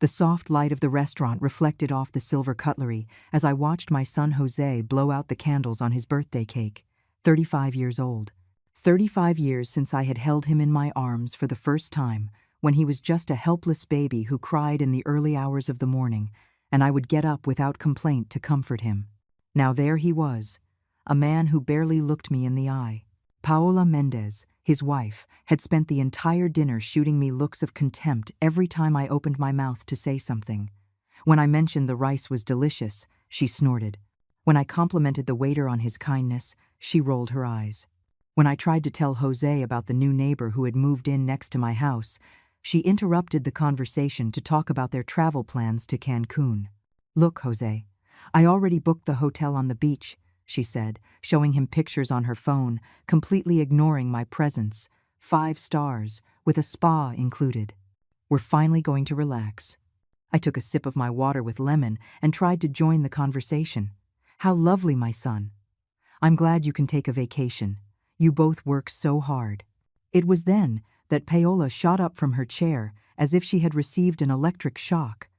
The soft light of the restaurant reflected off the silver cutlery as I watched my son Jose blow out the candles on his birthday cake, 35 years old. 35 years since I had held him in my arms for the first time, when he was just a helpless baby who cried in the early hours of the morning, and I would get up without complaint to comfort him. Now there he was, a man who barely looked me in the eye. Paola Mendez, his wife, had spent the entire dinner shooting me looks of contempt every time I opened my mouth to say something. When I mentioned the rice was delicious, she snorted. When I complimented the waiter on his kindness, she rolled her eyes. When I tried to tell Jose about the new neighbor who had moved in next to my house, she interrupted the conversation to talk about their travel plans to Cancun. "Look, Jose, I already booked the hotel on the beach," she said, showing him pictures on her phone, completely ignoring my presence. 5 stars, with a spa included. "We're finally going to relax." I took a sip of my water with lemon and tried to join the conversation. "How lovely, my son. I'm glad you can take a vacation. You both work so hard." It was then that Paola shot up from her chair as if she had received an electric shock.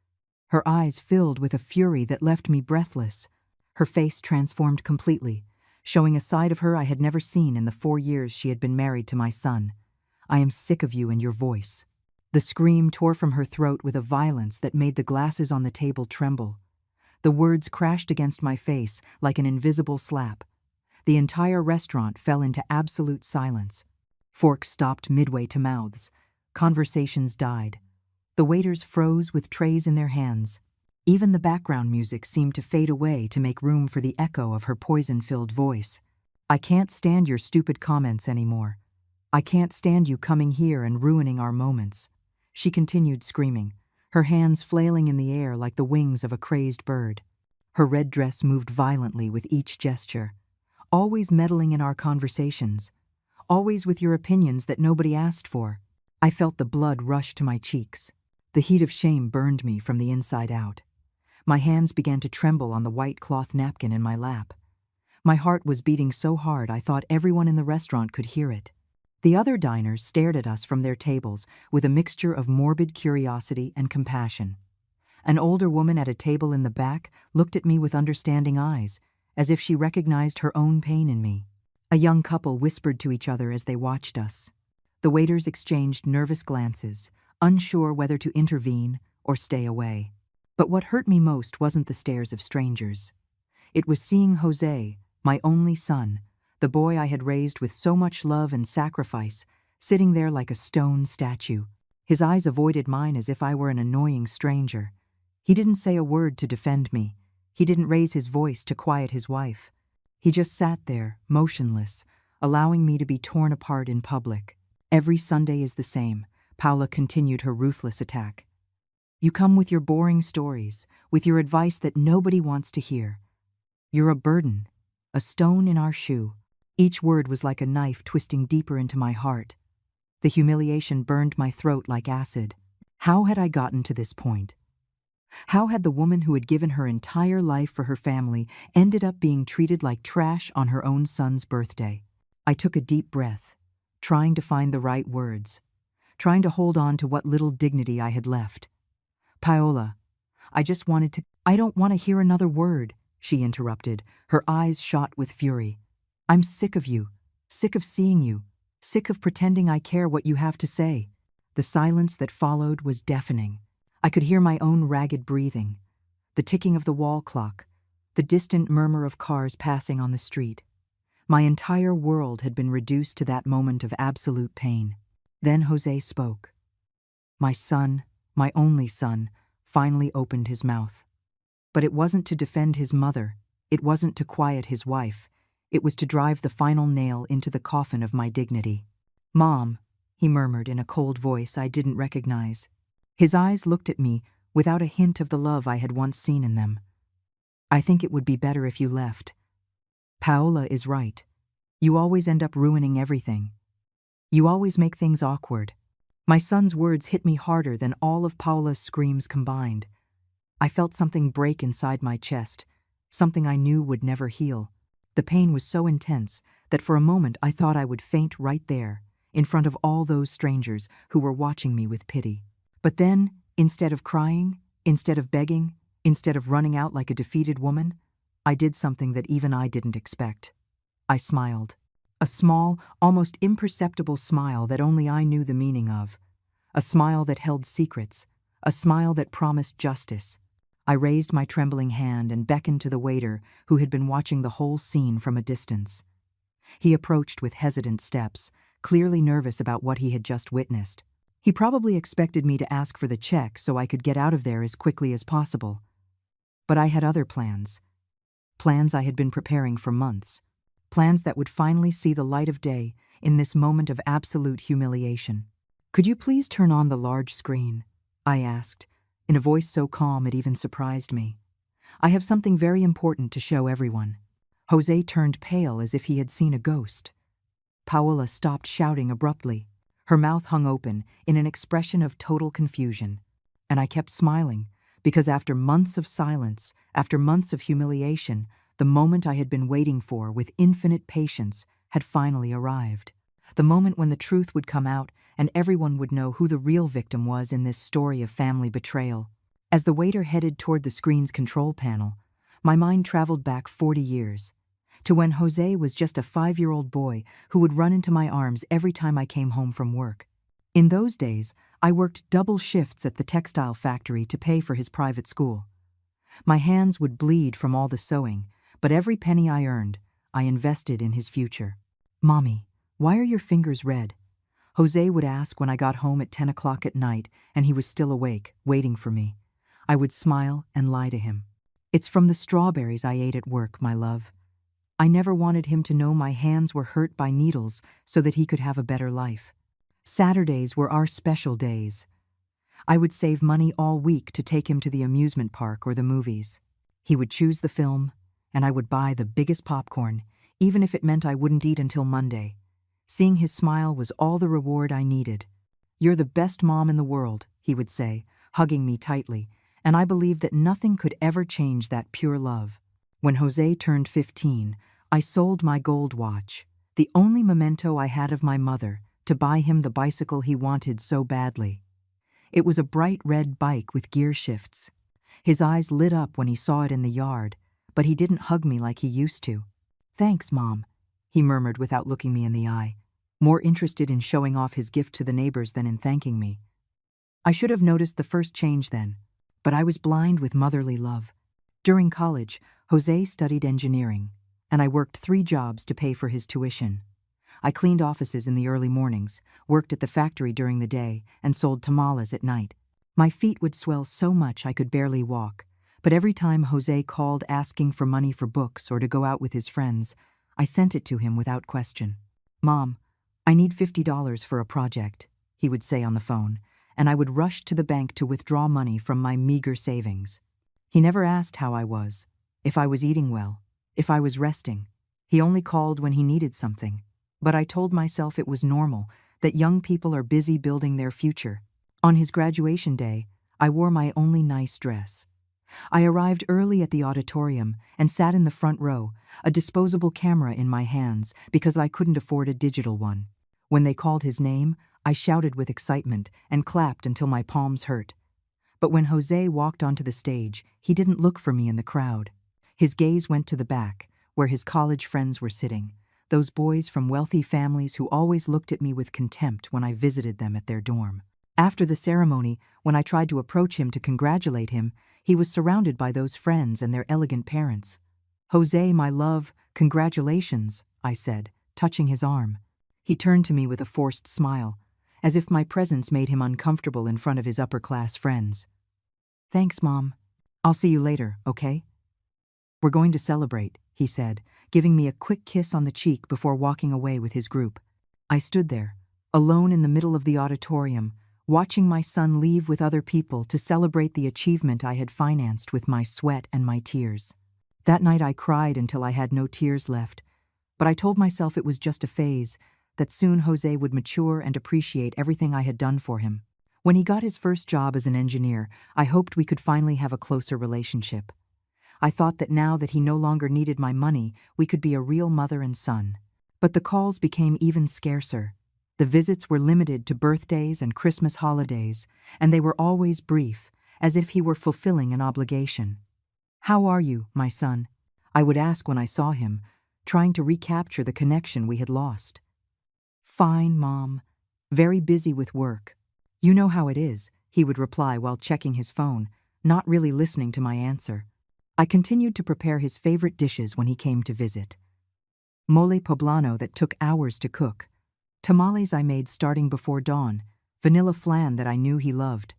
Her eyes filled with a fury that left me breathless. Her face transformed completely, showing a side of her I had never seen in the 4 years she had been married to my son. "I am sick of you and your voice." The scream tore from her throat with a violence that made the glasses on the table tremble. The words crashed against my face like an invisible slap. The entire restaurant fell into absolute silence. Forks stopped midway to mouths. Conversations died. The waiters froze with trays in their hands. Even the background music seemed to fade away to make room for the echo of her poison-filled voice. "I can't stand your stupid comments anymore. I can't stand you coming here and ruining our moments," she continued screaming, her hands flailing in the air like the wings of a crazed bird. Her red dress moved violently with each gesture. "Always meddling in our conversations. Always with your opinions that nobody asked for." I felt the blood rush to my cheeks. The heat of shame burned me from the inside out. My hands began to tremble on the white cloth napkin in my lap. My heart was beating so hard I thought everyone in the restaurant could hear it. The other diners stared at us from their tables with a mixture of morbid curiosity and compassion. An older woman at a table in the back looked at me with understanding eyes, as if she recognized her own pain in me. A young couple whispered to each other as they watched us. The waiters exchanged nervous glances, unsure whether to intervene or stay away. But what hurt me most wasn't the stares of strangers. It was seeing Jose, my only son, the boy I had raised with so much love and sacrifice, sitting there like a stone statue. His eyes avoided mine as if I were an annoying stranger. He didn't say a word to defend me. He didn't raise his voice to quiet his wife. He just sat there, motionless, allowing me to be torn apart in public. "Every Sunday is the same," Paola continued her ruthless attack. "You come with your boring stories, with your advice that nobody wants to hear. You're a burden, a stone in our shoe." Each word was like a knife twisting deeper into my heart. The humiliation burned my throat like acid. How had I gotten to this point? How had the woman who had given her entire life for her family ended up being treated like trash on her own son's birthday? I took a deep breath, trying to find the right words, trying to hold on to what little dignity I had left. "Paola, I don't want to hear another word," she interrupted, her eyes shot with fury. "I'm sick of you, sick of seeing you, sick of pretending I care what you have to say." The silence that followed was deafening. I could hear my own ragged breathing, the ticking of the wall clock, the distant murmur of cars passing on the street. My entire world had been reduced to that moment of absolute pain. Then Jose spoke. My son, my only son, finally opened his mouth. But it wasn't to defend his mother, it wasn't to quiet his wife, it was to drive the final nail into the coffin of my dignity. "Mom," he murmured in a cold voice I didn't recognize. His eyes looked at me without a hint of the love I had once seen in them. "I think it would be better if you left. Paola is right. You always end up ruining everything. You always make things awkward." My son's words hit me harder than all of Paola's screams combined. I felt something break inside my chest, something I knew would never heal. The pain was so intense that for a moment I thought I would faint right there, in front of all those strangers who were watching me with pity. But then Instead of crying, instead of begging, instead of running out like a defeated woman, I did something that even I didn't expect. I smiled. A small, almost imperceptible smile that only I knew the meaning of. A smile that held secrets. A smile that promised justice. I raised my trembling hand and beckoned to the waiter who had been watching the whole scene from a distance. He approached with hesitant steps, clearly nervous about what he had just witnessed. He probably expected me to ask for the check so I could get out of there as quickly as possible. But I had other plans. Plans I had been preparing for months. Plans that would finally see the light of day in this moment of absolute humiliation. "Could you please turn on the large screen?" I asked, in a voice so calm it even surprised me. "I have something very important to show everyone." Jose turned pale as if he had seen a ghost. Paola stopped shouting abruptly. Her mouth hung open in an expression of total confusion. And I kept smiling, because after months of silence, after months of humiliation, the moment I had been waiting for with infinite patience had finally arrived. The moment when the truth would come out and everyone would know who the real victim was in this story of family betrayal. As the waiter headed toward the screen's control panel, my mind traveled back 40 years, to when Jose was just a 5-year-old boy who would run into my arms every time I came home from work. In those days, I worked double shifts at the textile factory to pay for his private school. My hands would bleed from all the sewing, but every penny I earned, I invested in his future. "Mommy, why are your fingers red?" Jose would ask when I got home at 10 o'clock at night and he was still awake, waiting for me. I would smile and lie to him. "It's from the strawberries I ate at work, my love." I never wanted him to know my hands were hurt by needles so that he could have a better life. Saturdays were our special days. I would save money all week to take him to the amusement park or the movies. He would choose the film, and I would buy the biggest popcorn, even if it meant I wouldn't eat until Monday. Seeing his smile was all the reward I needed. "You're the best mom in the world," he would say, hugging me tightly, and I believed that nothing could ever change that pure love. When Jose turned 15, I sold my gold watch, the only memento I had of my mother, to buy him the bicycle he wanted so badly. It was a bright red bike with gear shifts. His eyes lit up when he saw it in the yard, but he didn't hug me like he used to. "Thanks, Mom," he murmured without looking me in the eye, more interested in showing off his gift to the neighbors than in thanking me. I should have noticed the first change then, but I was blind with motherly love. During college, Jose studied engineering, and I worked 3 jobs to pay for his tuition. I cleaned offices in the early mornings, worked at the factory during the day, and sold tamales at night. My feet would swell so much I could barely walk, but every time Jose called asking for money for books or to go out with his friends, I sent it to him without question. "Mom, I need $50 for a project," he would say on the phone, and I would rush to the bank to withdraw money from my meager savings. He never asked how I was, if I was eating well, if I was resting. He only called when he needed something. But I told myself it was normal, that young people are busy building their future. On his graduation day, I wore my only nice dress. I arrived early at the auditorium and sat in the front row, a disposable camera in my hands because I couldn't afford a digital one. When they called his name, I shouted with excitement and clapped until my palms hurt. But when Jose walked onto the stage, he didn't look for me in the crowd. His gaze went to the back, where his college friends were sitting, those boys from wealthy families who always looked at me with contempt when I visited them at their dorm. After the ceremony, when I tried to approach him to congratulate him, he was surrounded by those friends and their elegant parents. "Jose, my love, congratulations," I said, touching his arm. He turned to me with a forced smile, as if my presence made him uncomfortable in front of his upper-class friends. "Thanks, Mom. I'll see you later, okay?" "We're going to celebrate," he said, giving me a quick kiss on the cheek before walking away with his group. I stood there, alone in the middle of the auditorium, watching my son leave with other people to celebrate the achievement I had financed with my sweat and my tears. That night I cried until I had no tears left, but I told myself it was just a phase, that soon Jose would mature and appreciate everything I had done for him. When he got his first job as an engineer, I hoped we could finally have a closer relationship. I thought that now that he no longer needed my money, we could be a real mother and son. But the calls became even scarcer. The visits were limited to birthdays and Christmas holidays, and they were always brief, as if he were fulfilling an obligation. "How are you, my son?" I would ask when I saw him, trying to recapture the connection we had lost. "Fine, Mom. Very busy with work." "You know how it is," he would reply while checking his phone, not really listening to my answer. I continued to prepare his favorite dishes when he came to visit. Mole poblano that took hours to cook, tamales I made starting before dawn, vanilla flan that I knew he loved.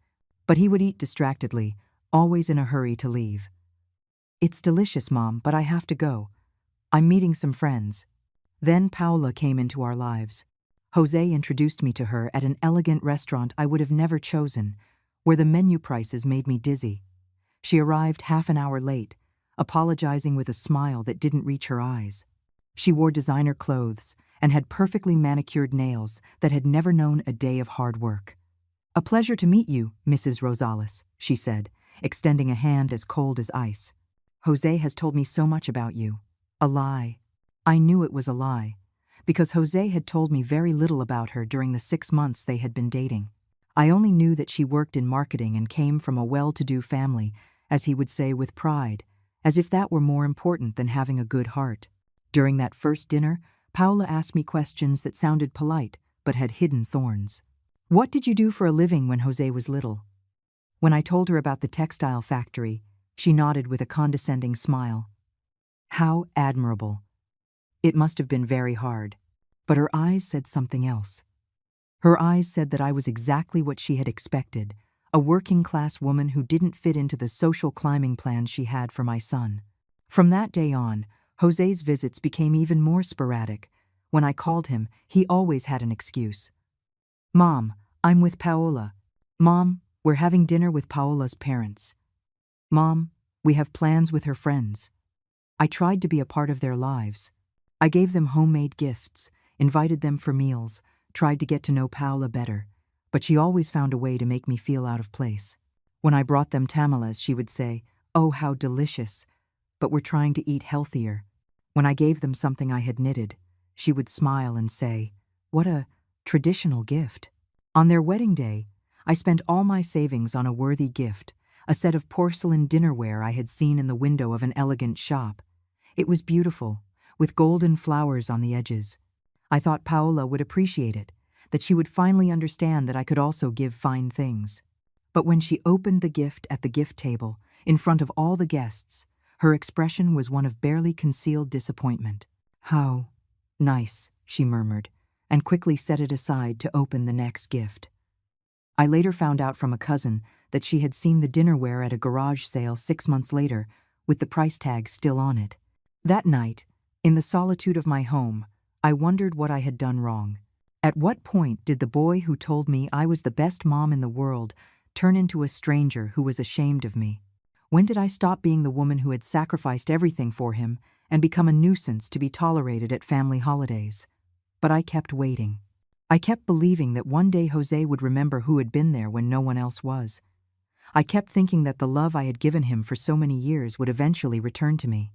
But he would eat distractedly, always in a hurry to leave. "It's delicious, Mom, but I have to go. I'm meeting some friends." Then Paola came into our lives. Jose introduced me to her at an elegant restaurant I would have never chosen, where the menu prices made me dizzy. She arrived half an hour late, apologizing with a smile that didn't reach her eyes. She wore designer clothes and had perfectly manicured nails that had never known a day of hard work. "A pleasure to meet you, Mrs. Rosales," she said, extending a hand as cold as ice. "Jose has told me so much about you." A lie. I knew it was a lie, because Jose had told me very little about her during the 6 months they had been dating. I only knew that she worked in marketing and came from a well-to-do family, as he would say with pride, as if that were more important than having a good heart. During that first dinner, Paola asked me questions that sounded polite, but had hidden thorns. "What did you do for a living when Jose was little?" When I told her about the textile factory, she nodded with a condescending smile. How admirable. It must have been very hard. But her eyes said something else. Her eyes said that I was exactly what she had expected, a working-class woman who didn't fit into the social climbing plans she had for my son. From that day on, Jose's visits became even more sporadic. When I called him, he always had an excuse. "Mom, I'm with Paola." "Mom, we're having dinner with Paola's parents." "Mom, we have plans with her friends." I tried to be a part of their lives. I gave them homemade gifts, invited them for meals, tried to get to know Paola better, but she always found a way to make me feel out of place. When I brought them tamales, she would say, "Oh, how delicious, but we're trying to eat healthier." When I gave them something I had knitted, she would smile and say, "What a traditional gift." On their wedding day, I spent all my savings on a worthy gift, a set of porcelain dinnerware I had seen in the window of an elegant shop. It was beautiful, with golden flowers on the edges. I thought Paola would appreciate it, that she would finally understand that I could also give fine things. But when she opened the gift at the gift table, in front of all the guests, her expression was one of barely concealed disappointment. "How nice," she murmured, and quickly set it aside to open the next gift. I later found out from a cousin that she had seen the dinnerware at a garage sale 6 months later, with the price tag still on it. That night, in the solitude of my home, I wondered what I had done wrong. At what point did the boy who told me I was the best mom in the world turn into a stranger who was ashamed of me? When did I stop being the woman who had sacrificed everything for him and become a nuisance to be tolerated at family holidays? But I kept waiting. I kept believing that one day Jose would remember who had been there when no one else was. I kept thinking that the love I had given him for so many years would eventually return to me.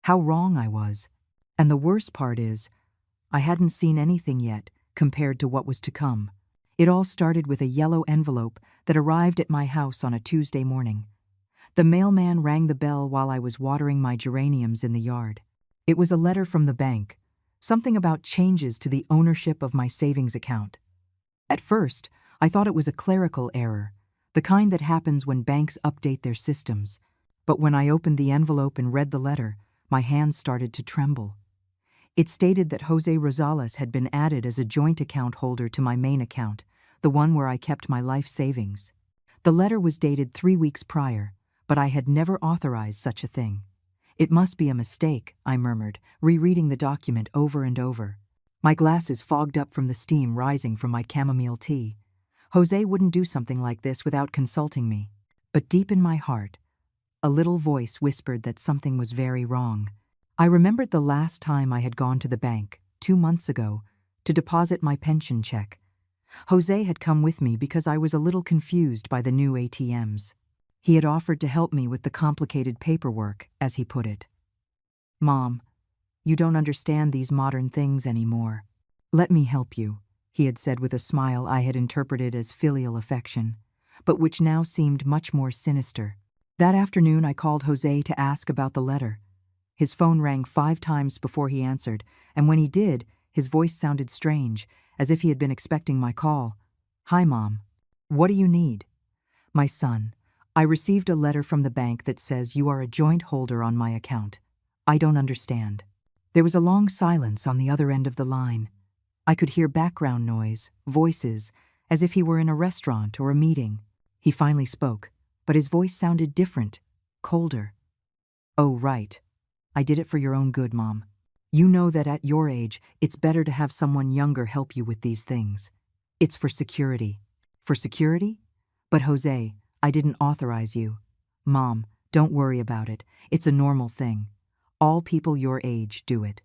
How wrong I was. And the worst part is, I hadn't seen anything yet compared to what was to come. It all started with a yellow envelope that arrived at my house on a Tuesday morning. The mailman rang the bell while I was watering my geraniums in the yard. It was a letter from the bank, something about changes to the ownership of my savings account. At first, I thought it was a clerical error, the kind that happens when banks update their systems. But when I opened the envelope and read the letter, my hands started to tremble. It stated that Jose Rosales had been added as a joint account holder to my main account, the one where I kept my life savings. The letter was dated 3 weeks prior, but I had never authorized such a thing. "It must be a mistake," I murmured, rereading the document over and over. My glasses fogged up from the steam rising from my chamomile tea. Jose wouldn't do something like this without consulting me. But deep in my heart, a little voice whispered that something was very wrong. I remembered the last time I had gone to the bank, 2 months ago, to deposit my pension check. Jose had come with me because I was a little confused by the new ATMs. He had offered to help me with the complicated paperwork, as he put it. "Mom, you don't understand these modern things anymore. Let me help you," he had said with a smile I had interpreted as filial affection, but which now seemed much more sinister. That afternoon I called Jose to ask about the letter. His phone rang 5 times before he answered, and when he did, his voice sounded strange, as if he had been expecting my call. "Hi, Mom. What do you need?" "My son, I received a letter from the bank that says you are a joint holder on my account. I don't understand." There was a long silence on the other end of the line. I could hear background noise, voices, as if he were in a restaurant or a meeting. He finally spoke, but his voice sounded different, colder. "Oh, right. I did it for your own good, Mom. You know that at your age, it's better to have someone younger help you with these things. It's for security." "For security? But Jose, I didn't authorize you." "Mom, don't worry about it. It's a normal thing. All people your age do it.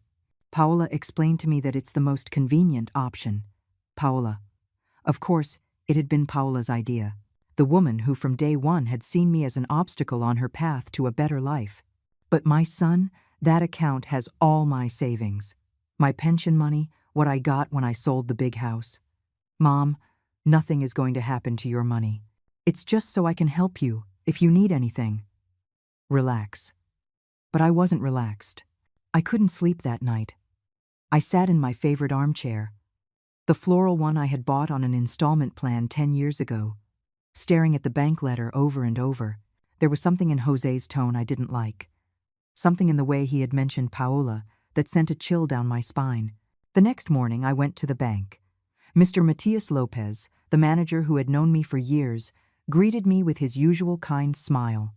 Paola explained to me that it's the most convenient option." Paola. Of course, it had been Paola's idea. The woman who from day one had seen me as an obstacle on her path to a better life. "But my son, that account has all my savings. My pension money, what I got when I sold the big house. Mom, nothing is going to happen to your money. It's just so I can help you if you need anything." "Relax." But I wasn't relaxed. I couldn't sleep that night. I sat in my favorite armchair, the floral one I had bought on an installment plan 10 years ago, staring at the bank letter over and over. There was something in Jose's tone I didn't like. Something in the way he had mentioned Paola that sent a chill down my spine. The next morning I went to the bank. Mr. Matias Lopez, the manager who had known me for years, greeted me with his usual kind smile.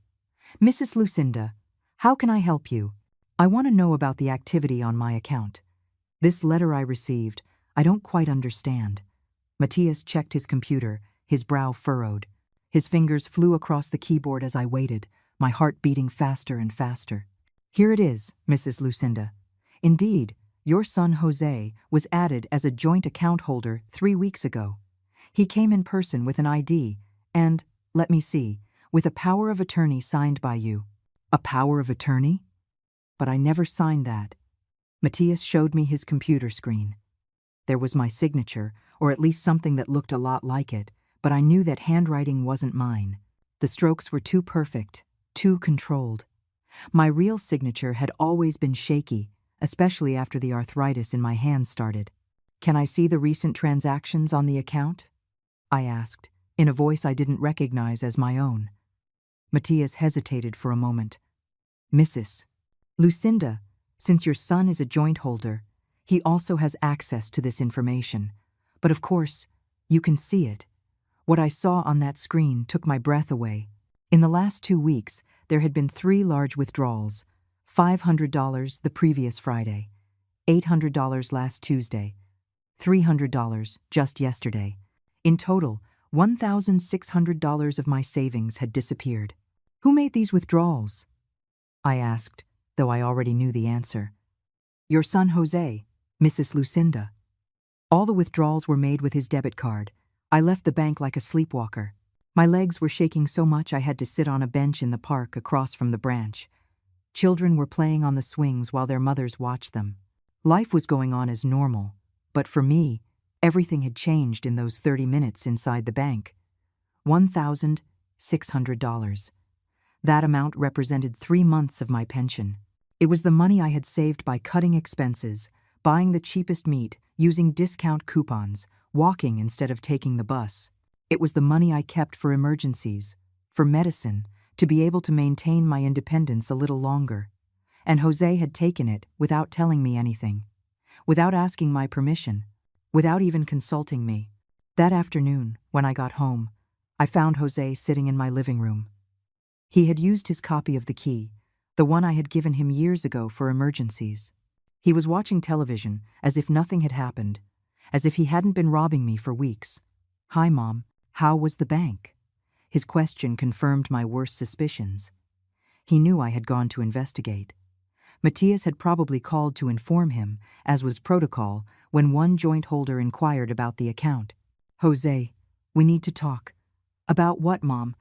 "Mrs. Lucinda, how can I help you? I want to know about the activity on my account. This letter I received, I don't quite understand." Matias checked his computer, his brow furrowed. His fingers flew across the keyboard as I waited, my heart beating faster and faster. "Here it is, Mrs. Lucinda. Indeed, your son Jose was added as a joint account holder 3 weeks ago. He came in person with an ID and, let me see, with a power of attorney signed by you." "A power of attorney? But I never signed that." Matias showed me his computer screen. There was my signature, or at least something that looked a lot like it, but I knew that handwriting wasn't mine. The strokes were too perfect, too controlled. My real signature had always been shaky, especially after the arthritis in my hands started. "Can I see the recent transactions on the account?" I asked, in a voice I didn't recognize as my own. Matias hesitated for a moment. "Mrs. Lucinda, since your son is a joint holder, he also has access to this information. But of course, you can see it. What I saw on that screen took my breath away. In the last 2 weeks, there had been 3 large withdrawals: $500 the previous Friday, $800 last Tuesday, $300 just yesterday. In total, $1,600 of my savings had disappeared. Who made these withdrawals?" I asked, though I already knew the answer. "Your son Jose, Mrs. Lucinda. All the withdrawals were made with his debit card. I left the bank like a sleepwalker. My legs were shaking so much I had to sit on a bench in the park across from the branch. Children were playing on the swings while their mothers watched them. Life was going on as normal, but for me, everything had changed in those 30 minutes inside the bank. $1,600. That amount represented 3 months of my pension. It was the money I had saved by cutting expenses, buying the cheapest meat, using discount coupons, walking instead of taking the bus. It was the money I kept for emergencies, for medicine, to be able to maintain my independence a little longer. And Jose had taken it without telling me anything, without asking my permission, without even consulting me. That afternoon, when I got home, I found Jose sitting in my living room. He had used his copy of the key, the one I had given him years ago for emergencies. He was watching television as if nothing had happened, as if he hadn't been robbing me for weeks. "Hi, Mom. How was the bank?" His question confirmed my worst suspicions. He knew I had gone to investigate. Matias had probably called to inform him, as was protocol, when one joint holder inquired about the account. "Jose, we need to talk." "About what, Mom?"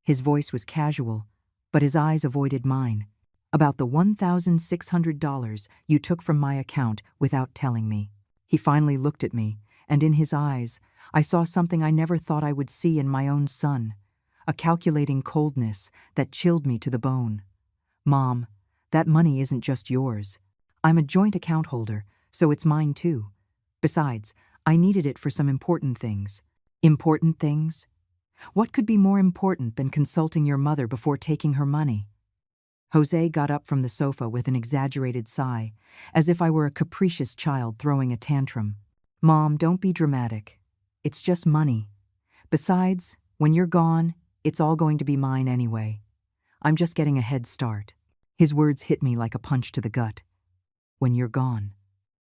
His voice was casual, but his eyes avoided mine. "About the $1,600 you took from my account without telling me." He finally looked at me, and in his eyes, I saw something I never thought I would see in my own son, a calculating coldness that chilled me to the bone. Mom, that money isn't just yours. I'm a joint account holder, so it's mine too. Besides, I needed it for some important things. Important things? What could be more important than consulting your mother before taking her money? Jose got up from the sofa with an exaggerated sigh, as if I were a capricious child throwing a tantrum. Mom, don't be dramatic. It's just money. Besides, when you're gone, it's all going to be mine anyway. I'm just getting a head start. His words hit me like a punch to the gut. When you're gone.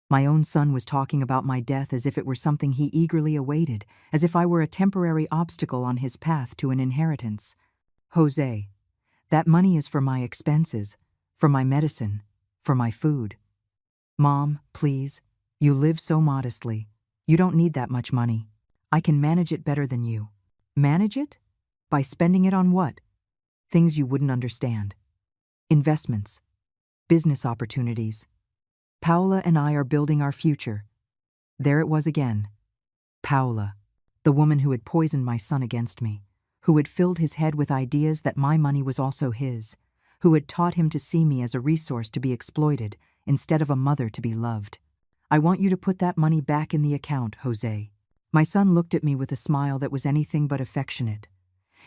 My own son was talking about my death as if it were something he eagerly awaited, as if I were a temporary obstacle on his path to an inheritance. Jose, that money is for my expenses, for my medicine, for my food. Mom, please, you live so modestly. You don't need that much money. I can manage it better than you. Manage it? By spending it on what? Things you wouldn't understand. Investments. Business opportunities. Paola and I are building our future. There it was again. Paola, the woman who had poisoned my son against me, who had filled his head with ideas that my money was also his, who had taught him to see me as a resource to be exploited instead of a mother to be loved. I want you to put that money back in the account, Jose. My son looked at me with a smile that was anything but affectionate.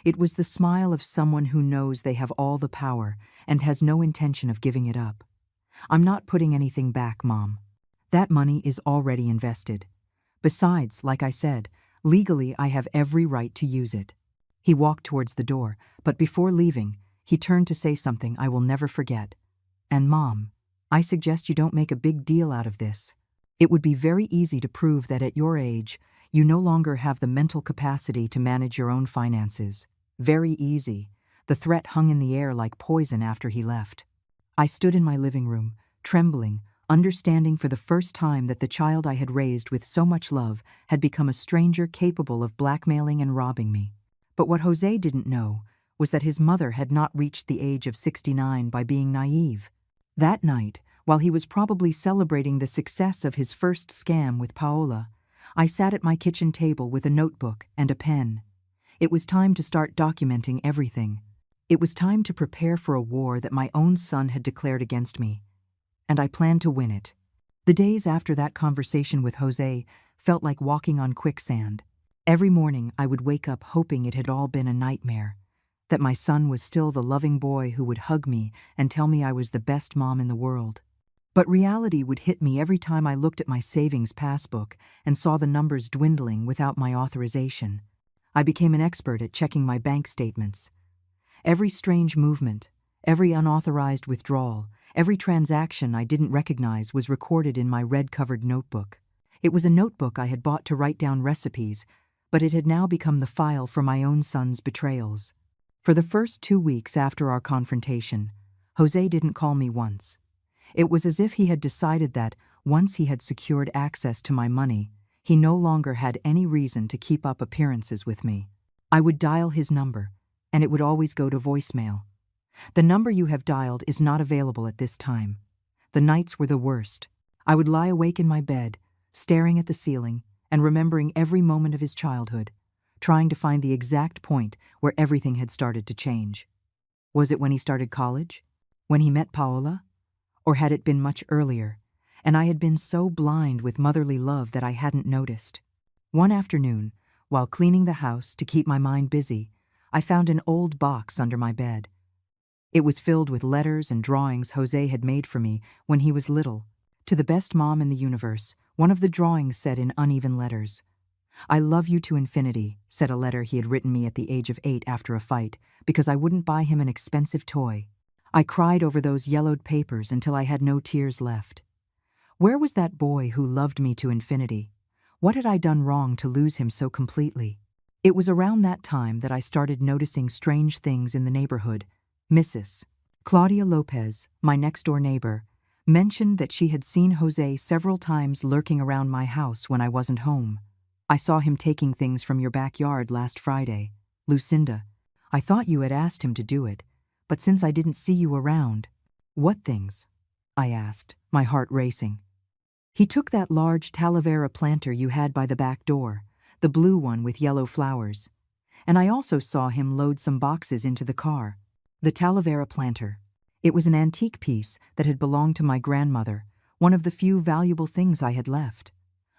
It was the smile of someone who knows they have all the power and has no intention of giving it up. I'm not putting anything back, Mom. That money is already invested. Besides, like I said, legally I have every right to use it. He walked towards the door, but before leaving, he turned to say something I will never forget. And Mom, I suggest you don't make a big deal out of this. It would be very easy to prove that at your age, you no longer have the mental capacity to manage your own finances. Very easy. The threat hung in the air like poison after he left. I stood in my living room, trembling, understanding for the first time that the child I had raised with so much love had become a stranger capable of blackmailing and robbing me. But what Jose didn't know was that his mother had not reached the age of 69 by being naive. That night, while he was probably celebrating the success of his first scam with Paola, I sat at my kitchen table with a notebook and a pen. It was time to start documenting everything. It was time to prepare for a war that my own son had declared against me, and I planned to win it. The days after that conversation with Jose felt like walking on quicksand. Every morning I would wake up hoping it had all been a nightmare, that my son was still the loving boy who would hug me and tell me I was the best mom in the world. But reality would hit me every time I looked at my savings passbook and saw the numbers dwindling without my authorization. I became an expert at checking my bank statements. Every strange movement, every unauthorized withdrawal, every transaction I didn't recognize was recorded in my red-covered notebook. It was a notebook I had bought to write down recipes, but it had now become the file for my own son's betrayals. For the first 2 weeks after our confrontation, Jose didn't call me once. It was as if he had decided that, once he had secured access to my money, he no longer had any reason to keep up appearances with me. I would dial his number, and it would always go to voicemail. The number you have dialed is not available at this time. The nights were the worst. I would lie awake in my bed, staring at the ceiling and remembering every moment of his childhood, trying to find the exact point where everything had started to change. Was it when he started college? When he met Paola? Or had it been much earlier, and I had been so blind with motherly love that I hadn't noticed? One afternoon, while cleaning the house to keep my mind busy, I found an old box under my bed. It was filled with letters and drawings Jose had made for me when he was little. To the best mom in the universe, one of the drawings said in uneven letters, "I love you to infinity," said a letter he had written me at the age of 8 after a fight, because I wouldn't buy him an expensive toy. I cried over those yellowed papers until I had no tears left. Where was that boy who loved me to infinity? What had I done wrong to lose him so completely? It was around that time that I started noticing strange things in the neighborhood. Mrs. Claudia Lopez, my next-door neighbor, mentioned that she had seen Jose several times lurking around my house when I wasn't home. "I saw him taking things from your backyard last Friday. Lucinda, I thought you had asked him to do it, but since I didn't see you around—" "What things?" I asked, my heart racing. He took that large talavera planter you had by the back door, the blue one with yellow flowers. And I also saw him load some boxes into the car. The talavera planter. It was an antique piece that had belonged to my grandmother, one of the few valuable things I had left.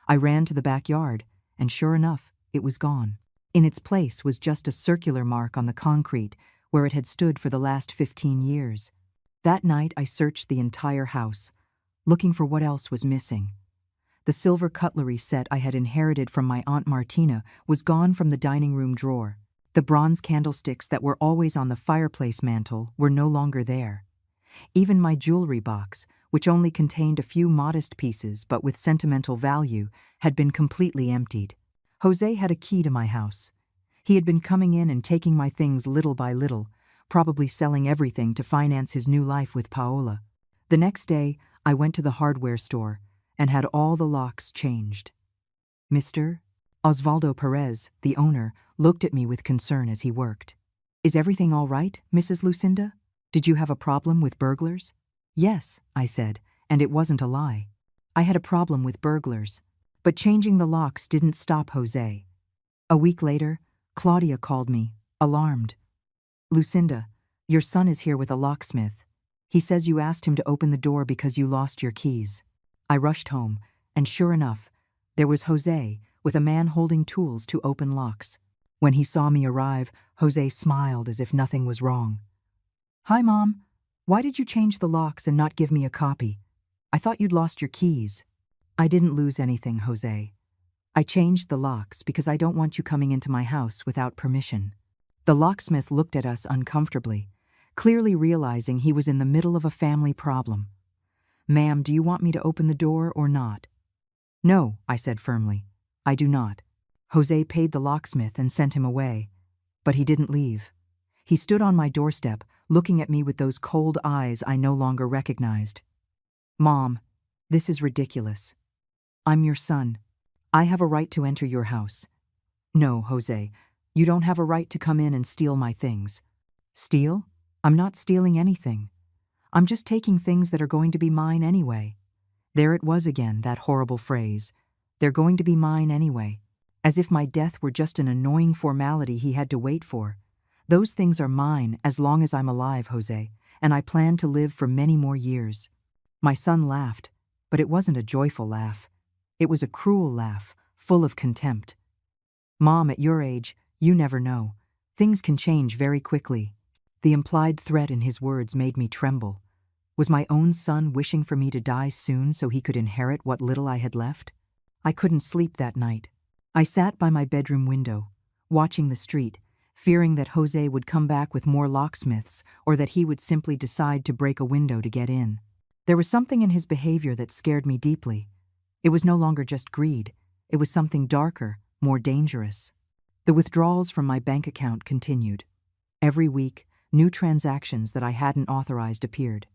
I ran to the backyard, and sure enough, it was gone. In its place was just a circular mark on the concrete where it had stood for the last 15 years. That night I searched the entire house, looking for what else was missing. The silver cutlery set I had inherited from my Aunt Martina was gone from the dining room drawer. The bronze candlesticks that were always on the fireplace mantel were no longer there. Even my jewelry box, which only contained a few modest pieces but with sentimental value, had been completely emptied. Jose had a key to my house. He had been coming in and taking my things little by little, probably selling everything to finance his new life with Paola. The next day, I went to the hardware store and had all the locks changed. Mr. Osvaldo Perez, the owner, looked at me with concern as he worked. "Is everything all right, Mrs. Lucinda? Did you have a problem with burglars?" "Yes," I said, and it wasn't a lie. I had a problem with burglars. But changing the locks didn't stop Jose. A week later, Claudia called me, alarmed. "Lucinda, your son is here with a locksmith. He says you asked him to open the door because you lost your keys." I rushed home, and sure enough, there was Jose with a man holding tools to open locks. When he saw me arrive, Jose smiled as if nothing was wrong. "Hi, Mom. Why did you change the locks and not give me a copy? I thought you'd lost your keys." "I didn't lose anything, Jose. I changed the locks because I don't want you coming into my house without permission." The locksmith looked at us uncomfortably, clearly realizing he was in the middle of a family problem. "Ma'am, do you want me to open the door or not?" "No," I said firmly. "I do not." Jose paid the locksmith and sent him away. But he didn't leave. He stood on my doorstep, looking at me with those cold eyes I no longer recognized. "Mom, this is ridiculous. I'm your son. I have a right to enter your house." "No, Jose, you don't have a right to come in and steal my things." "Steal? I'm not stealing anything. I'm just taking things that are going to be mine anyway." There it was again, that horrible phrase. "They're going to be mine anyway." As if my death were just an annoying formality he had to wait for. Those things are mine as long as I'm alive, Jose, and I plan to live for many more years. My son laughed, but it wasn't a joyful laugh. It was a cruel laugh, full of contempt. "Mom, at your age, you never know. Things can change very quickly." The implied threat in his words made me tremble. Was my own son wishing for me to die soon so he could inherit what little I had left? I couldn't sleep that night. I sat by my bedroom window, watching the street, fearing that Jose would come back with more locksmiths or that he would simply decide to break a window to get in. There was something in his behavior that scared me deeply. It was no longer just greed. It was something darker, more dangerous. The withdrawals from my bank account continued. Every week, new transactions that I hadn't authorized appeared.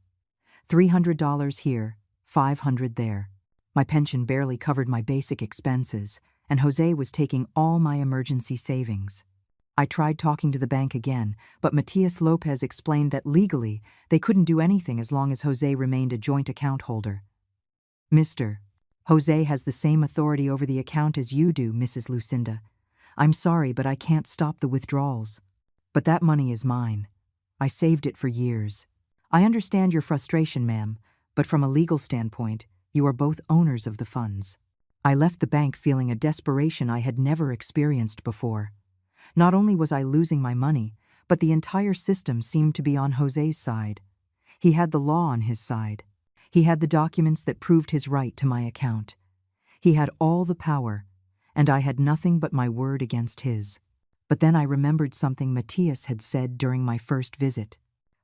$300 here, $500 there. My pension barely covered my basic expenses, and Jose was taking all my emergency savings. I tried talking to the bank again, but Matias Lopez explained that legally, they couldn't do anything as long as Jose remained a joint account holder. "Mr. Jose has the same authority over the account as you do, Mrs. Lucinda. I'm sorry, but I can't stop the withdrawals. But that money is mine. I saved it for years. I understand your frustration, ma'am, but from a legal standpoint, you are both owners of the funds." I left the bank feeling a desperation I had never experienced before. Not only was I losing my money, but the entire system seemed to be on Jose's side. He had the law on his side. He had the documents that proved his right to my account. He had all the power, and I had nothing but my word against his. But then I remembered something Matias had said during my first visit.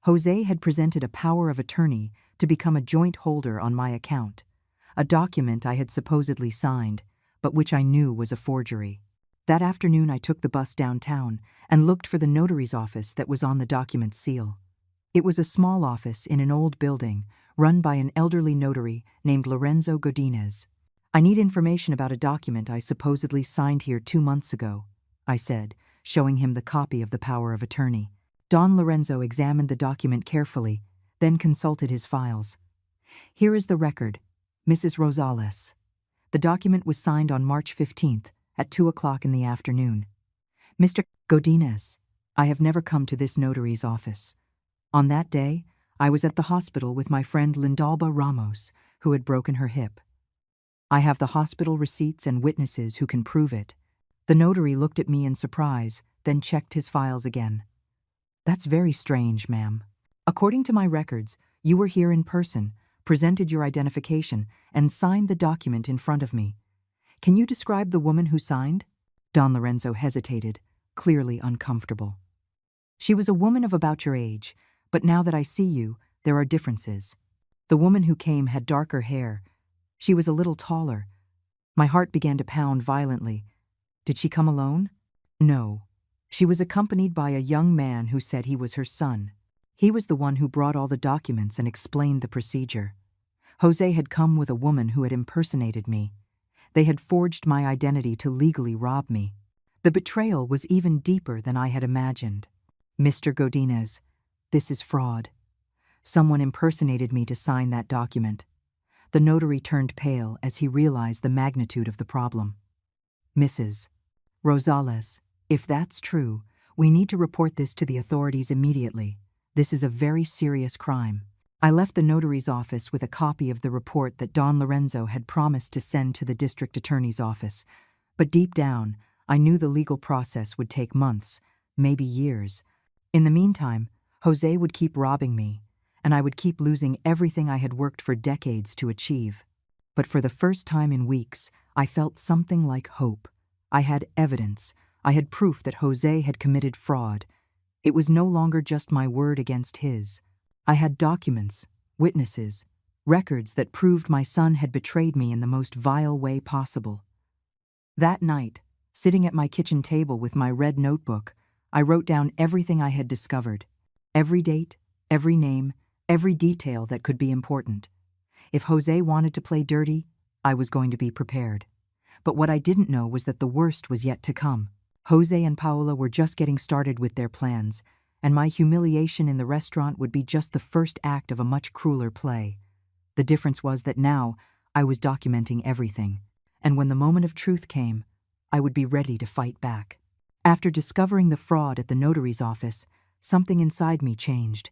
Jose had presented a power of attorney to become a joint holder on my account, a document I had supposedly signed, but which I knew was a forgery. That afternoon I took the bus downtown and looked for the notary's office that was on the document's seal. It was a small office in an old building, run by an elderly notary named Lorenzo Godinez. "I need information about a document I supposedly signed here 2 months ago," I said, showing him the copy of the power of attorney. Don Lorenzo examined the document carefully, then consulted his files. "Here is the record. Mrs. Rosales. The document was signed on March 15th at 2 o'clock in the afternoon. Mr. Godinez, I have never come to this notary's office. On that day, I was at the hospital with my friend Lindalba Ramos, who had broken her hip. I have the hospital receipts and witnesses who can prove it. The notary looked at me in surprise, then checked his files again. That's very strange, ma'am. According to my records, you were here in person, presented your identification, and signed the document in front of me. Can you describe the woman who signed? Don Lorenzo hesitated, clearly uncomfortable. She was a woman of about your age, but now that I see you, there are differences. The woman who came had darker hair. She was a little taller. My heart began to pound violently. Did she come alone? No. She was accompanied by a young man who said he was her son. He was the one who brought all the documents and explained the procedure. Jose had come with a woman who had impersonated me. They had forged my identity to legally rob me. The betrayal was even deeper than I had imagined. Mr. Godinez, this is fraud. Someone impersonated me to sign that document. The notary turned pale as he realized the magnitude of the problem. Mrs. Rosales, if that's true, we need to report this to the authorities immediately. This is a very serious crime. I left the notary's office with a copy of the report that Don Lorenzo had promised to send to the district attorney's office. But deep down, I knew the legal process would take months, maybe years. In the meantime, Jose would keep robbing me, and I would keep losing everything I had worked for decades to achieve. But for the first time in weeks, I felt something like hope. I had evidence. I had proof that Jose had committed fraud. It was no longer just my word against his. I had documents, witnesses, records that proved my son had betrayed me in the most vile way possible. That night, sitting at my kitchen table with my red notebook, I wrote down everything I had discovered. Every date, every name, every detail that could be important. If Jose wanted to play dirty, I was going to be prepared. But what I didn't know was that the worst was yet to come. Jose and Paola were just getting started with their plans, and my humiliation in the restaurant would be just the first act of a much crueler play. The difference was that now I was documenting everything, and when the moment of truth came, I would be ready to fight back. After discovering the fraud at the notary's office, something inside me changed.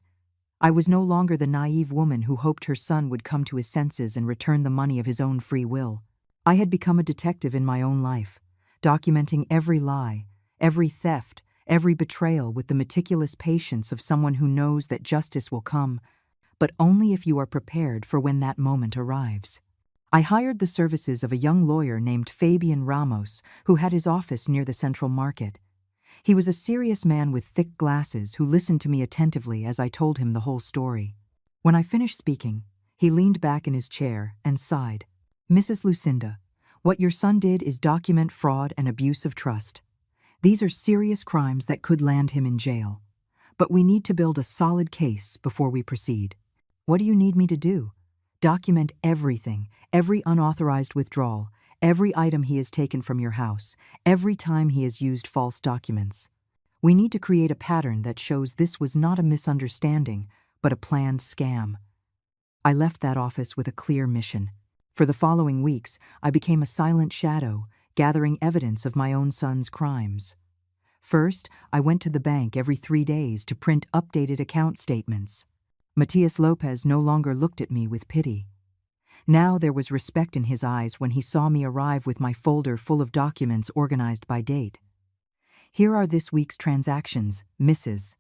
I was no longer the naive woman who hoped her son would come to his senses and return the money of his own free will. I had become a detective in my own life, documenting every lie, every theft, every betrayal with the meticulous patience of someone who knows that justice will come, but only if you are prepared for when that moment arrives. I hired the services of a young lawyer named Fabian Ramos, who had his office near the Central Market. He was a serious man with thick glasses who listened to me attentively as I told him the whole story. When I finished speaking, he leaned back in his chair and sighed. Mrs. Lucinda, what your son did is document fraud and abuse of trust. These are serious crimes that could land him in jail. But we need to build a solid case before we proceed. What do you need me to do? Document everything, every unauthorized withdrawal, every item he has taken from your house, every time he has used false documents. We need to create a pattern that shows this was not a misunderstanding, but a planned scam. I left that office with a clear mission. For the following weeks, I became a silent shadow, gathering evidence of my own son's crimes. First, I went to the bank every 3 days to print updated account statements. Matias Lopez no longer looked at me with pity. Now there was respect in his eyes when he saw me arrive with my folder full of documents organized by date. Here are this week's transactions, Mrs.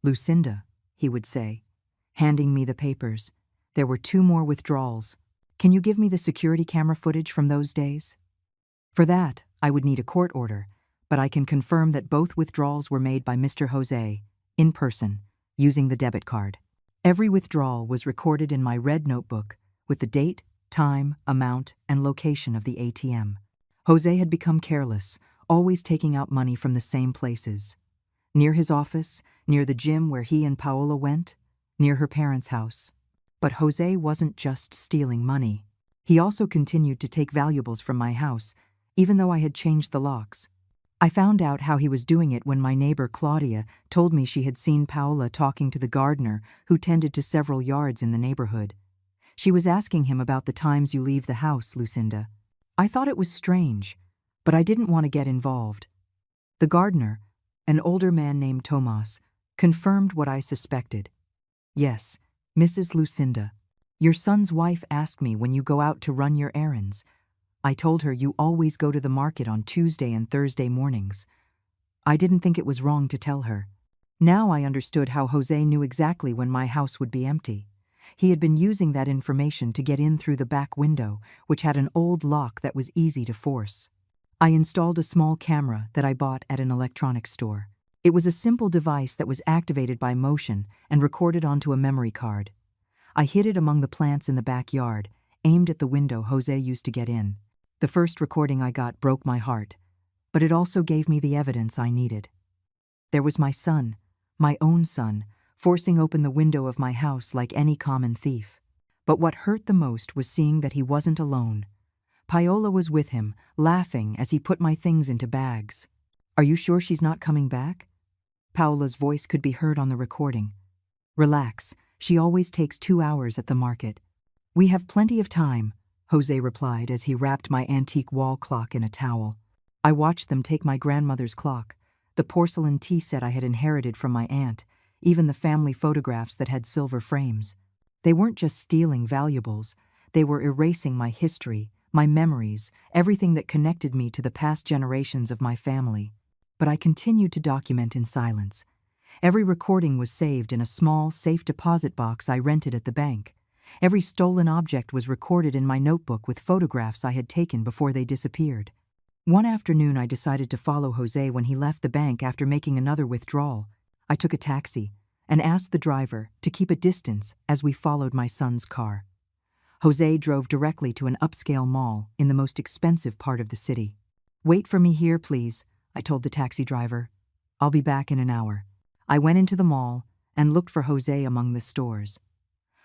Lucinda, he would say, handing me the papers. There were 2 more withdrawals. Can you give me the security camera footage from those days? For that, I would need a court order, but I can confirm that both withdrawals were made by Mr. Jose, in person, using the debit card. Every withdrawal was recorded in my red notebook, with the date, time, amount, and location of the ATM. Jose had become careless, always taking out money from the same places. Near his office, near the gym where he and Paola went, near her parents' house. But Jose wasn't just stealing money. He also continued to take valuables from my house, even though I had changed the locks. I found out how he was doing it when my neighbor Claudia told me she had seen Paola talking to the gardener who tended to several yards in the neighborhood. She was asking him about the times you leave the house, Lucinda. I thought it was strange, but I didn't want to get involved. The gardener, an older man named Tomas, confirmed what I suspected. Yes, Mrs. Lucinda, your son's wife asked me when you go out to run your errands. I told her you always go to the market on Tuesday and Thursday mornings. I didn't think it was wrong to tell her. Now I understood how Jose knew exactly when my house would be empty. He had been using that information to get in through the back window, which had an old lock that was easy to force. I installed a small camera that I bought at an electronics store. It was a simple device that was activated by motion and recorded onto a memory card. I hid it among the plants in the backyard, aimed at the window Jose used to get in. The first recording I got broke my heart, but it also gave me the evidence I needed. There was my son, my own son, forcing open the window of my house like any common thief. But what hurt the most was seeing that he wasn't alone. Paola was with him, laughing as he put my things into bags. Are you sure she's not coming back? Paola's voice could be heard on the recording. Relax, she always takes 2 hours at the market. We have plenty of time, Jose replied as he wrapped my antique wall clock in a towel. I watched them take my grandmother's clock, the porcelain tea set I had inherited from my aunt, even the family photographs that had silver frames. They weren't just stealing valuables, they were erasing my history, my memories, everything that connected me to the past generations of my family. But I continued to document in silence. Every recording was saved in a small, safe deposit box I rented at the bank. Every stolen object was recorded in my notebook with photographs I had taken before they disappeared. One afternoon I decided to follow Jose when he left the bank after making another withdrawal. I took a taxi and asked the driver to keep a distance as we followed my son's car. Jose drove directly to an upscale mall in the most expensive part of the city. Wait for me here, please, I told the taxi driver. I'll be back in an hour. I went into the mall and looked for Jose among the stores.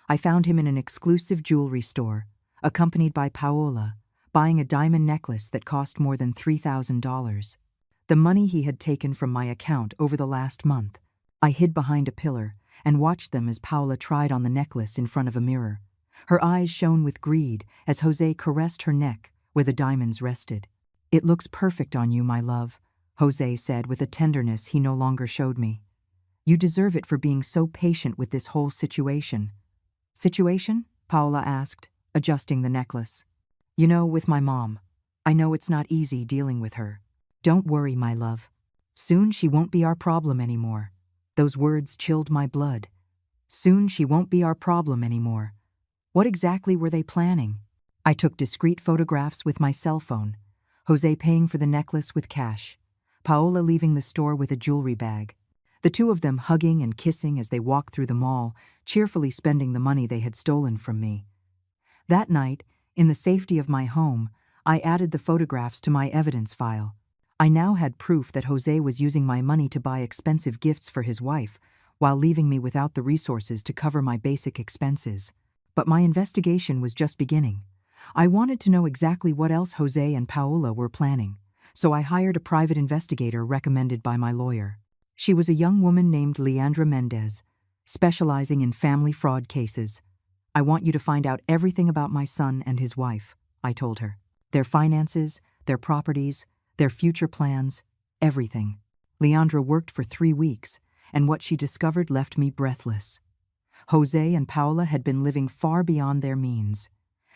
I found him in an exclusive jewelry store, accompanied by Paola, buying a diamond necklace that cost more than $3,000. The money he had taken from my account over the last month. I hid behind a pillar and watched them as Paola tried on the necklace in front of a mirror. Her eyes shone with greed as Jose caressed her neck where the diamonds rested. It looks perfect on you, my love, Jose said with a tenderness he no longer showed me. You deserve it for being so patient with this whole situation. Situation? Paola asked, adjusting the necklace. You know, with my mom. I know it's not easy dealing with her. Don't worry, my love. Soon she won't be our problem anymore. Those words chilled my blood. Soon she won't be our problem anymore. What exactly were they planning? I took discreet photographs with my cell phone, Jose paying for the necklace with cash, Paola leaving the store with a jewelry bag, the two of them hugging and kissing as they walked through the mall, cheerfully spending the money they had stolen from me. That night, in the safety of my home, I added the photographs to my evidence file. I now had proof that Jose was using my money to buy expensive gifts for his wife, while leaving me without the resources to cover my basic expenses. But my investigation was just beginning. I wanted to know exactly what else Jose and Paola were planning, so I hired a private investigator recommended by my lawyer. She was a young woman named Leandra Mendez, specializing in family fraud cases. I want you to find out everything about my son and his wife, I told her. Their finances, their properties, their future plans, everything. Leandra worked for 3 weeks, and what she discovered left me breathless. Jose and Paola had been living far beyond their means.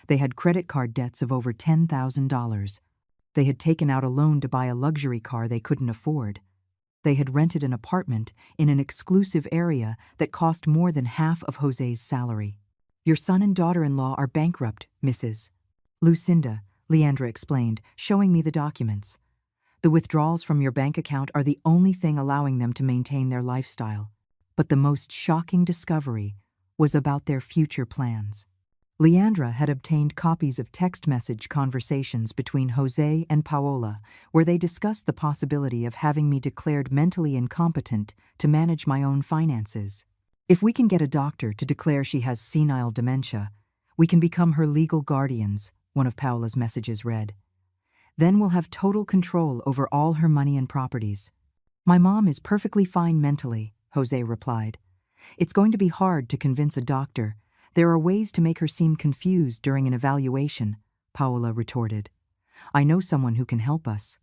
They had credit card debts of over $10,000. They had taken out a loan to buy a luxury car they couldn't afford. They had rented an apartment in an exclusive area that cost more than half of Jose's salary. Your son and daughter-in-law are bankrupt, Mrs. Lucinda, Leandra explained, showing me the documents. The withdrawals from your bank account are the only thing allowing them to maintain their lifestyle. But the most shocking discovery was about their future plans. Leandra had obtained copies of text message conversations between Jose and Paola, where they discussed the possibility of having me declared mentally incompetent to manage my own finances. If we can get a doctor to declare she has senile dementia, we can become her legal guardians, one of Paola's messages read. Then we'll have total control over all her money and properties. My mom is perfectly fine mentally, Jose replied. It's going to be hard to convince a doctor. There are ways to make her seem confused during an evaluation, Paola retorted. I know someone who can help us.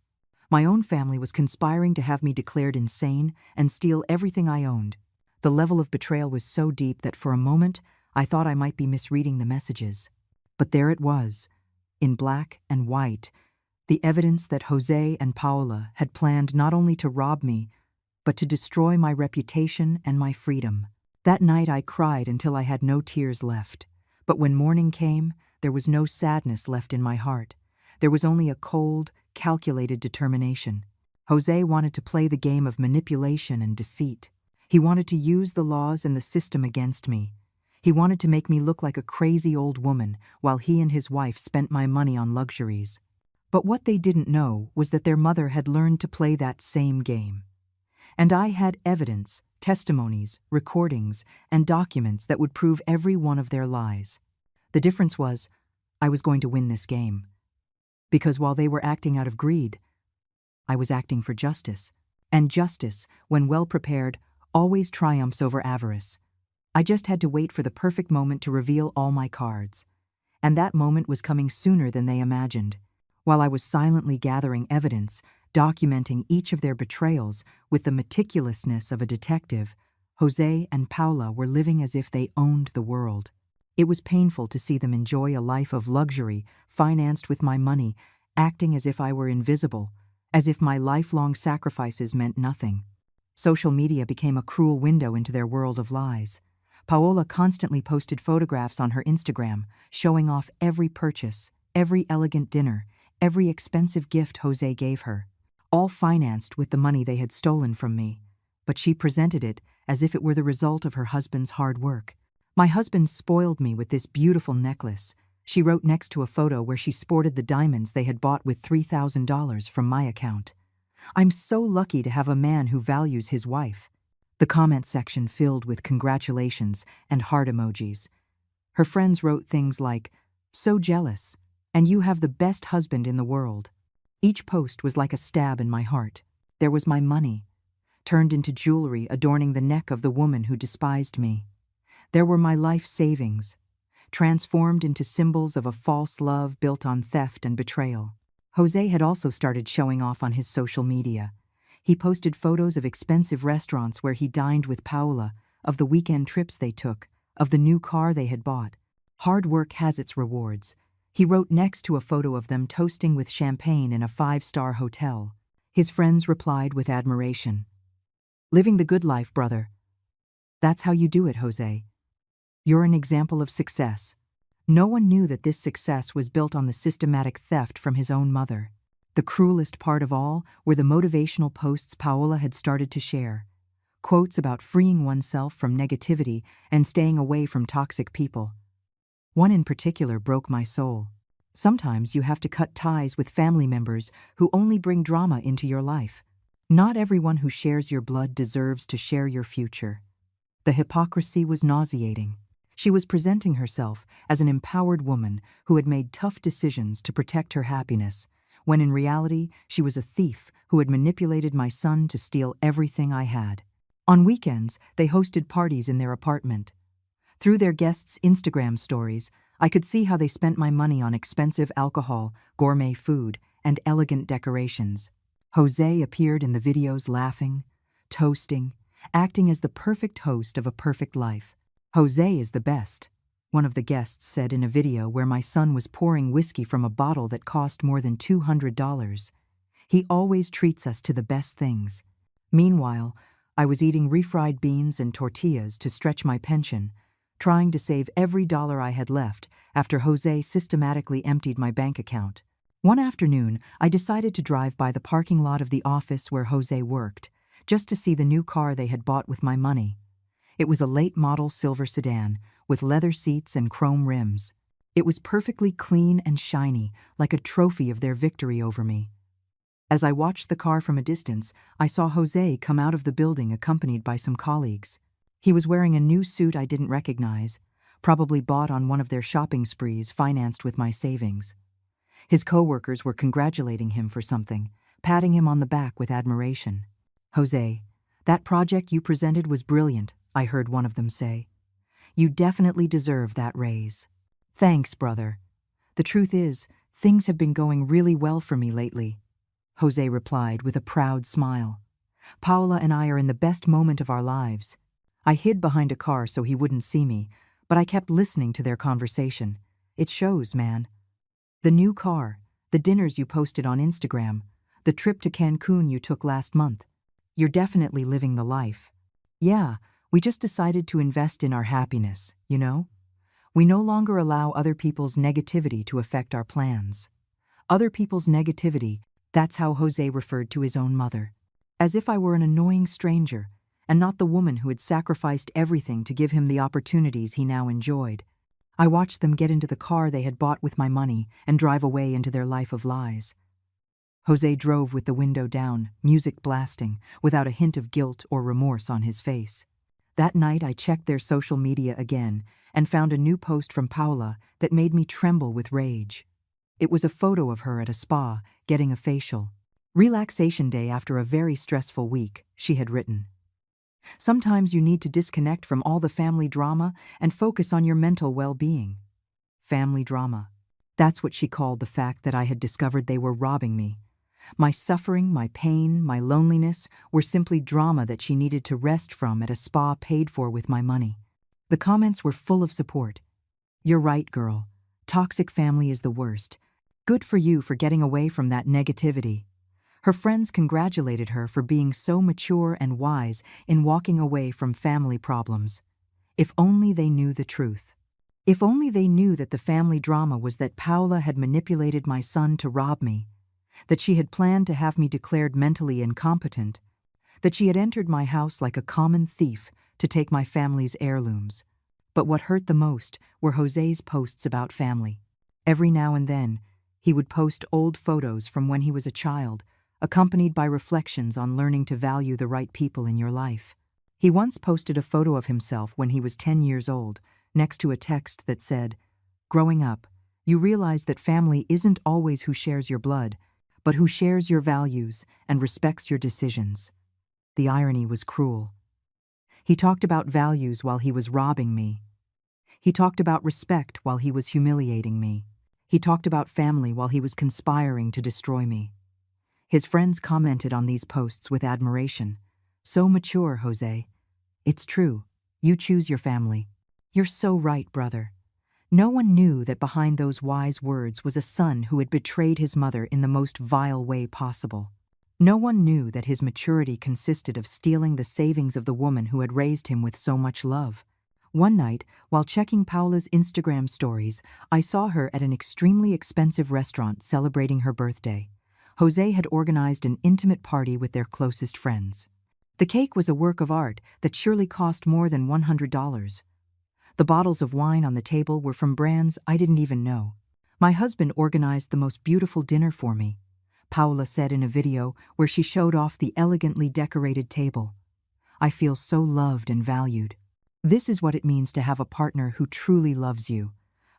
My own family was conspiring to have me declared insane and steal everything I owned. The level of betrayal was so deep that for a moment I thought I might be misreading the messages. But there it was, in black and white, the evidence that Jose and Paola had planned not only to rob me, but to destroy my reputation and my freedom. That night I cried until I had no tears left. But when morning came, there was no sadness left in my heart. There was only a cold, calculated determination. Jose wanted to play the game of manipulation and deceit. He wanted to use the laws and the system against me. He wanted to make me look like a crazy old woman while he and his wife spent my money on luxuries. But what they didn't know was that their mother had learned to play that same game. And I had evidence, testimonies, recordings, and documents that would prove every one of their lies. The difference was, I was going to win this game. Because while they were acting out of greed, I was acting for justice. And justice, when well prepared, always triumphs over avarice. I just had to wait for the perfect moment to reveal all my cards. And that moment was coming sooner than they imagined. While I was silently gathering evidence, documenting each of their betrayals with the meticulousness of a detective, Jose and Paola were living as if they owned the world. It was painful to see them enjoy a life of luxury, financed with my money, acting as if I were invisible, as if my lifelong sacrifices meant nothing. Social media became a cruel window into their world of lies. Paola constantly posted photographs on her Instagram, showing off every purchase, every elegant dinner, every expensive gift Jose gave her, all financed with the money they had stolen from me. But she presented it as if it were the result of her husband's hard work. My husband spoiled me with this beautiful necklace, she wrote next to a photo where she sported the diamonds they had bought with $3,000 from my account. I'm so lucky to have a man who values his wife. The comment section filled with congratulations and heart emojis. Her friends wrote things like, "So jealous, and you have the best husband in the world." Each post was like a stab in my heart. There was my money, turned into jewelry adorning the neck of the woman who despised me. There were my life savings, transformed into symbols of a false love built on theft and betrayal. Jose had also started showing off on his social media. He posted photos of expensive restaurants where he dined with Paola, of the weekend trips they took, of the new car they had bought. Hard work has its rewards. He wrote next to a photo of them toasting with champagne in a 5-star hotel. His friends replied with admiration. "Living the good life, brother. That's how you do it, Jose. You're an example of success." No one knew that this success was built on the systematic theft from his own mother. The cruelest part of all were the motivational posts Paola had started to share. Quotes about freeing oneself from negativity and staying away from toxic people. One in particular broke my soul. Sometimes you have to cut ties with family members who only bring drama into your life. Not everyone who shares your blood deserves to share your future. The hypocrisy was nauseating. She was presenting herself as an empowered woman who had made tough decisions to protect her happiness, when in reality she was a thief who had manipulated my son to steal everything I had. On weekends, they hosted parties in their apartment. Through their guests' Instagram stories, I could see how they spent my money on expensive alcohol, gourmet food, and elegant decorations. Jose appeared in the videos laughing, toasting, acting as the perfect host of a perfect life. "Jose is the best," one of the guests said in a video where my son was pouring whiskey from a bottle that cost more than $200. "He always treats us to the best things." Meanwhile, I was eating refried beans and tortillas to stretch my pension, trying to save every dollar I had left after Jose systematically emptied my bank account. One afternoon, I decided to drive by the parking lot of the office where Jose worked, just to see the new car they had bought with my money. It was a late-model silver sedan, with leather seats and chrome rims. It was perfectly clean and shiny, like a trophy of their victory over me. As I watched the car from a distance, I saw Jose come out of the building accompanied by some colleagues. He was wearing a new suit I didn't recognize, probably bought on one of their shopping sprees financed with my savings. His co-workers were congratulating him for something, patting him on the back with admiration. "Jose, that project you presented was brilliant," I heard one of them say. You definitely deserve that raise. Thanks, brother. The truth is, things have been going really well for me lately, Jose replied with a proud smile. Paula and I are in the best moment of our lives. I hid behind a car so he wouldn't see me, but I kept listening to their conversation. It shows, man. The new car, the dinners you posted on Instagram, the trip to Cancun you took last month. You're definitely living the life. Yeah, we just decided to invest in our happiness, you know? We no longer allow other people's negativity to affect our plans. Other people's negativity, that's how Jose referred to his own mother. As if I were an annoying stranger, and not the woman who had sacrificed everything to give him the opportunities he now enjoyed. I watched them get into the car they had bought with my money and drive away into their life of lies. Jose drove with the window down, music blasting, without a hint of guilt or remorse on his face. That night I checked their social media again and found a new post from Paula that made me tremble with rage. It was a photo of her at a spa, getting a facial. Relaxation day after a very stressful week, she had written. Sometimes you need to disconnect from all the family drama and focus on your mental well-being. Family drama. That's what she called the fact that I had discovered they were robbing me. My suffering, my pain, my loneliness were simply drama that she needed to rest from at a spa paid for with my money. The comments were full of support. You're right, girl. Toxic family is the worst. Good for you for getting away from that negativity. Her friends congratulated her for being so mature and wise in walking away from family problems. If only they knew the truth. If only they knew that the family drama was that Paula had manipulated my son to rob me, that she had planned to have me declared mentally incompetent, that she had entered my house like a common thief to take my family's heirlooms. But what hurt the most were Jose's posts about family. Every now and then, he would post old photos from when he was a child, accompanied by reflections on learning to value the right people in your life. He once posted a photo of himself when he was 10 years old, next to a text that said, "Growing up, you realize that family isn't always who shares your blood, but who shares your values and respects your decisions." The irony was cruel. He talked about values while he was robbing me. He talked about respect while he was humiliating me. He talked about family while he was conspiring to destroy me. His friends commented on these posts with admiration. So mature, Jose. It's true. You choose your family. You're so right, brother. No one knew that behind those wise words was a son who had betrayed his mother in the most vile way possible. No one knew that his maturity consisted of stealing the savings of the woman who had raised him with so much love. One night, while checking Paula's Instagram stories, I saw her at an extremely expensive restaurant celebrating her birthday. Jose had organized an intimate party with their closest friends. The cake was a work of art that surely cost more than $100. The bottles of wine on the table were from brands I didn't even know. My husband organized the most beautiful dinner for me, Paula said in a video where she showed off the elegantly decorated table. I feel so loved and valued. This is what it means to have a partner who truly loves you.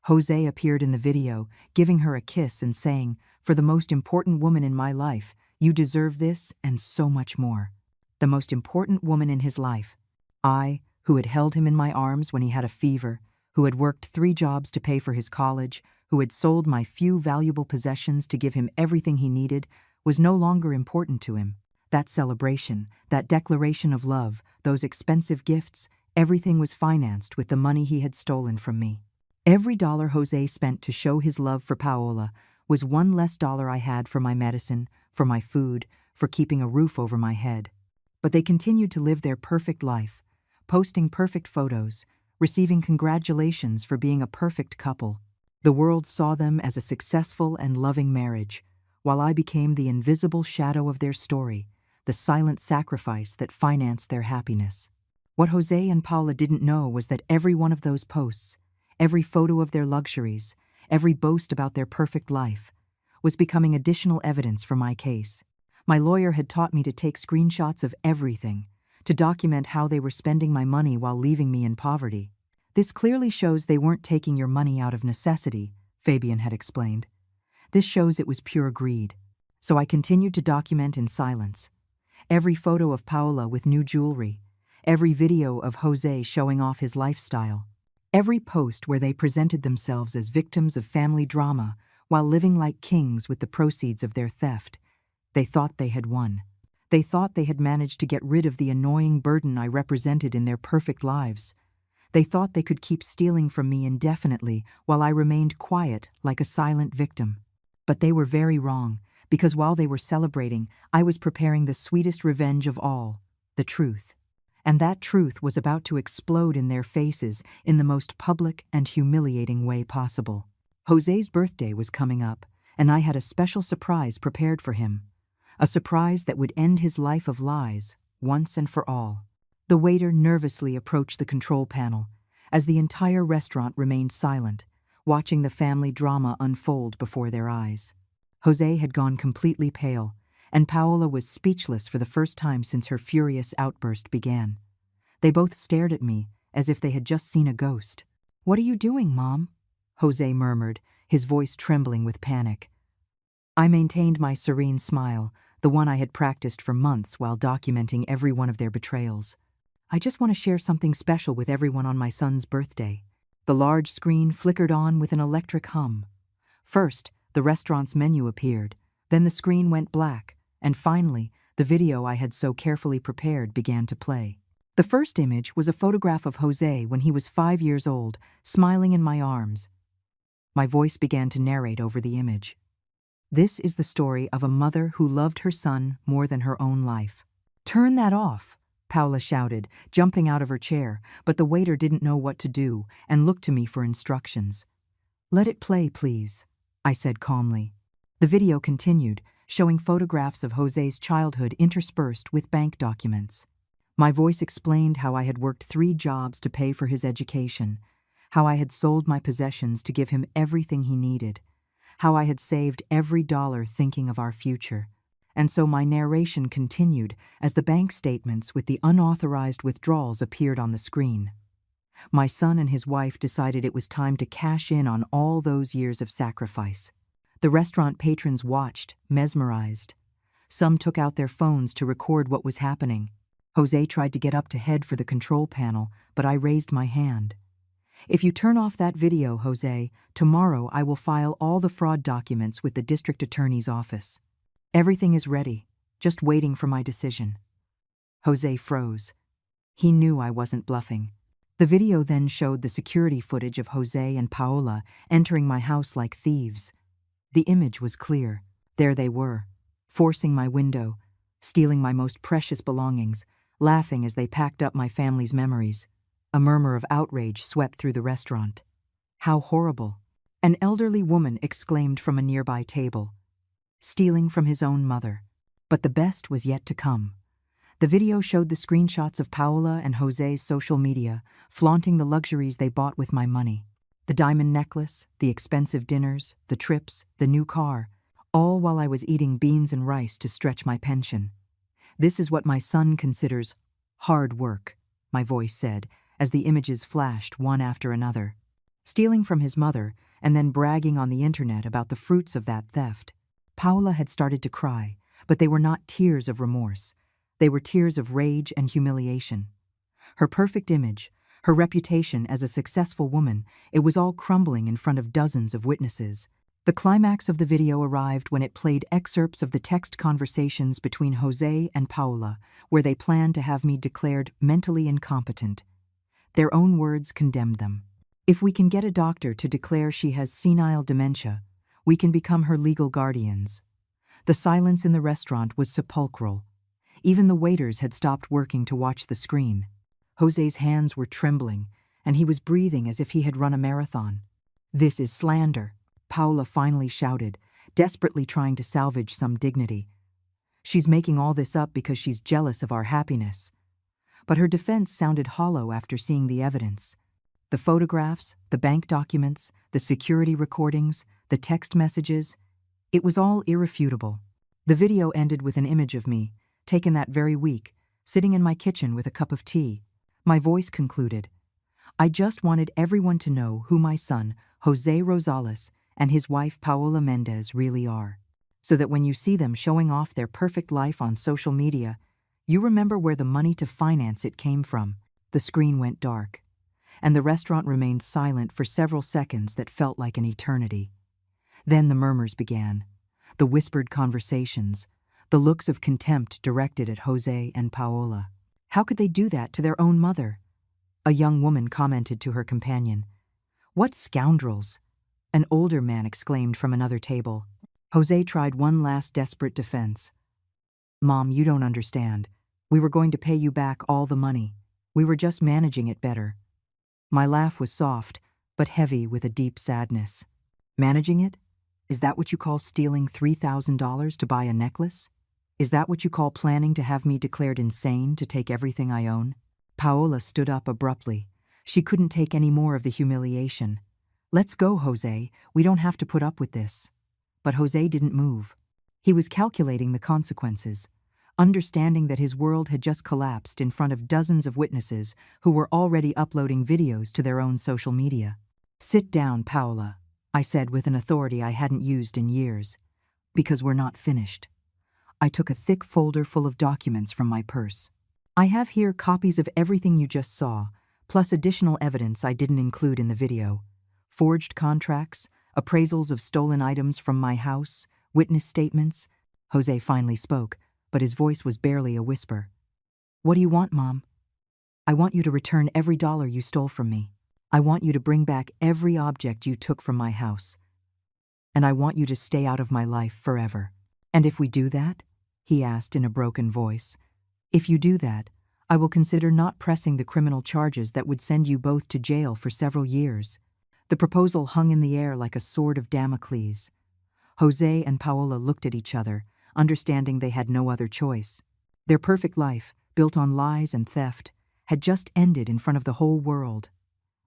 Jose appeared in the video, giving her a kiss and saying, "For the most important woman in my life, you deserve this and so much more." The most important woman in his life. I, who had held him in my arms when he had a fever, who had worked 3 jobs to pay for his college, who had sold my few valuable possessions to give him everything he needed, was no longer important to him. That celebration, that declaration of love, those expensive gifts, everything was financed with the money he had stolen from me. Every dollar Jose spent to show his love for Paola was one less dollar I had for my medicine, for my food, for keeping a roof over my head. But they continued to live their perfect life, posting perfect photos, receiving congratulations for being a perfect couple. The world saw them as a successful and loving marriage, while I became the invisible shadow of their story, the silent sacrifice that financed their happiness. What Jose and Paula didn't know was that every one of those posts, every photo of their luxuries, every boast about their perfect life, was becoming additional evidence for my case. My lawyer had taught me to take screenshots of everything, to document how they were spending my money while leaving me in poverty. This clearly shows they weren't taking your money out of necessity, Fabian had explained. This shows it was pure greed. So I continued to document in silence. Every photo of Paola with new jewelry, every video of Jose showing off his lifestyle. Every post where they presented themselves as victims of family drama while living like kings with the proceeds of their theft. They thought they had won. They thought they had managed to get rid of the annoying burden I represented in their perfect lives. They thought they could keep stealing from me indefinitely while I remained quiet like a silent victim. But they were very wrong, because while they were celebrating, I was preparing the sweetest revenge of all, the truth. And that truth was about to explode in their faces in the most public and humiliating way possible. Jose's birthday was coming up, and I had a special surprise prepared for him. A surprise that would end his life of lies, once and for all. The waiter nervously approached the control panel, as the entire restaurant remained silent, watching the family drama unfold before their eyes. Jose had gone completely pale, and Paola was speechless for the first time since her furious outburst began. They both stared at me, as if they had just seen a ghost. "What are you doing, Mom?" Jose murmured, his voice trembling with panic. I maintained my serene smile, the one I had practiced for months while documenting every one of their betrayals. "I just want to share something special with everyone on my son's birthday." The large screen flickered on with an electric hum. First, the restaurant's menu appeared, then the screen went black, and finally, the video I had so carefully prepared began to play. The first image was a photograph of Jose when he was 5 years old, smiling in my arms. My voice began to narrate over the image. "This is the story of a mother who loved her son more than her own life." "Turn that off," Paola shouted, jumping out of her chair, but the waiter didn't know what to do and looked to me for instructions. "Let it play, please," I said calmly. The video continued, showing photographs of Jose's childhood interspersed with bank documents. My voice explained how I had worked 3 jobs to pay for his education, how I had sold my possessions to give him everything he needed, how I had saved every dollar thinking of our future. And so my narration continued as the bank statements with the unauthorized withdrawals appeared on the screen. My son and his wife decided it was time to cash in on all those years of sacrifice. The restaurant patrons watched, mesmerized. Some took out their phones to record what was happening. Jose tried to get up to head for the control panel, but I raised my hand. "If you turn off that video, Jose, tomorrow I will file all the fraud documents with the district attorney's office. Everything is ready, just waiting for my decision." Jose froze. He knew I wasn't bluffing. The video then showed the security footage of Jose and Paola entering my house like thieves. The image was clear. There they were, forcing my window, stealing my most precious belongings, laughing as they packed up my family's memories. A murmur of outrage swept through the restaurant. "How horrible!" an elderly woman exclaimed from a nearby table. Stealing from his own mother. But the best was yet to come. The video showed the screenshots of Paola and Jose's social media, flaunting the luxuries they bought with my money. The diamond necklace, the expensive dinners, the trips, the new car, all while I was eating beans and rice to stretch my pension. "This is what my son considers hard work," my voice said, as the images flashed one after another. Stealing from his mother, and then bragging on the internet about the fruits of that theft. Paola had started to cry, but they were not tears of remorse. They were tears of rage and humiliation. Her perfect image, her reputation as a successful woman, it was all crumbling in front of dozens of witnesses. The climax of the video arrived when it played excerpts of the text conversations between Jose and Paola, where they planned to have me declared mentally incompetent. Their own words condemned them. "If we can get a doctor to declare she has senile dementia, we can become her legal guardians." The silence in the restaurant was sepulchral. Even the waiters had stopped working to watch the screen. Jose's hands were trembling, and he was breathing as if he had run a marathon. "This is slander," Paola finally shouted, desperately trying to salvage some dignity. "She's making all this up because she's jealous of our happiness." But her defense sounded hollow after seeing the evidence. The photographs, the bank documents, the security recordings, the text messages, it was all irrefutable. The video ended with an image of me, taken that very week, sitting in my kitchen with a cup of tea. My voice concluded, "I just wanted everyone to know who my son, Jose Rosales, and his wife Paola Mendez really are, so that when you see them showing off their perfect life on social media, you remember where the money to finance it came from." The screen went dark. and the restaurant remained silent for several seconds that felt like an eternity. Then the murmurs began, the whispered conversations, the looks of contempt directed at Jose and Paola. How could they do that to their own mother? A young woman commented to her companion. What scoundrels! An older man exclaimed from another table. Jose tried one last desperate defense. Mom, you don't understand. We were going to pay you back all the money. We were just managing it better. My laugh was soft, but heavy with a deep sadness. Managing it? Is that what you call stealing $3,000 to buy a necklace? Is that what you call planning to have me declared insane to take everything I own? Paola stood up abruptly. She couldn't take any more of the humiliation. Let's go, Jose. We don't have to put up with this. But Jose didn't move. He was calculating the consequences, understanding that his world had just collapsed in front of dozens of witnesses who were already uploading videos to their own social media. Sit down, Paola, I said with an authority I hadn't used in years. Because we're not finished. I took a thick folder full of documents from my purse. I have here copies of everything you just saw, plus additional evidence I didn't include in the video. Forged contracts, appraisals of stolen items from my house, witness statements. Jose finally spoke, but his voice was barely a whisper. What do you want, Mom? I want you to return every dollar you stole from me. I want you to bring back every object you took from my house. And I want you to stay out of my life forever. And if we do that? He asked in a broken voice. If you do that, I will consider not pressing the criminal charges that would send you both to jail for several years. The proposal hung in the air like a sword of Damocles. Jose and Paola looked at each other, understanding they had no other choice. Their perfect life, built on lies and theft, had just ended in front of the whole world.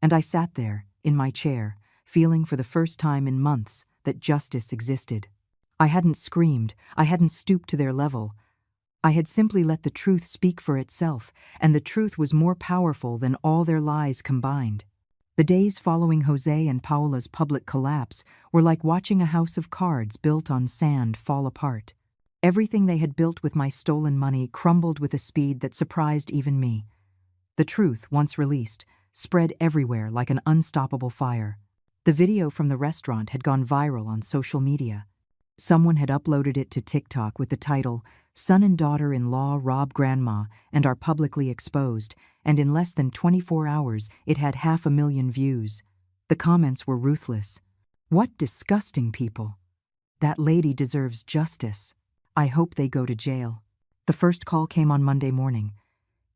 And I sat there, in my chair, feeling for the first time in months that justice existed. I hadn't screamed, I hadn't stooped to their level. I had simply let the truth speak for itself, and the truth was more powerful than all their lies combined. The days following Jose and Paola's public collapse were like watching a house of cards built on sand fall apart. Everything they had built with my stolen money crumbled with a speed that surprised even me. The truth, once released, spread everywhere like an unstoppable fire. The video from the restaurant had gone viral on social media. Someone had uploaded it to TikTok with the title, "Son and daughter-in-law rob grandma and are publicly exposed," and in less than 24 hours it had 500,000 views. The comments were ruthless. What disgusting people. That lady deserves justice. I hope they go to jail. The first call came on Monday morning.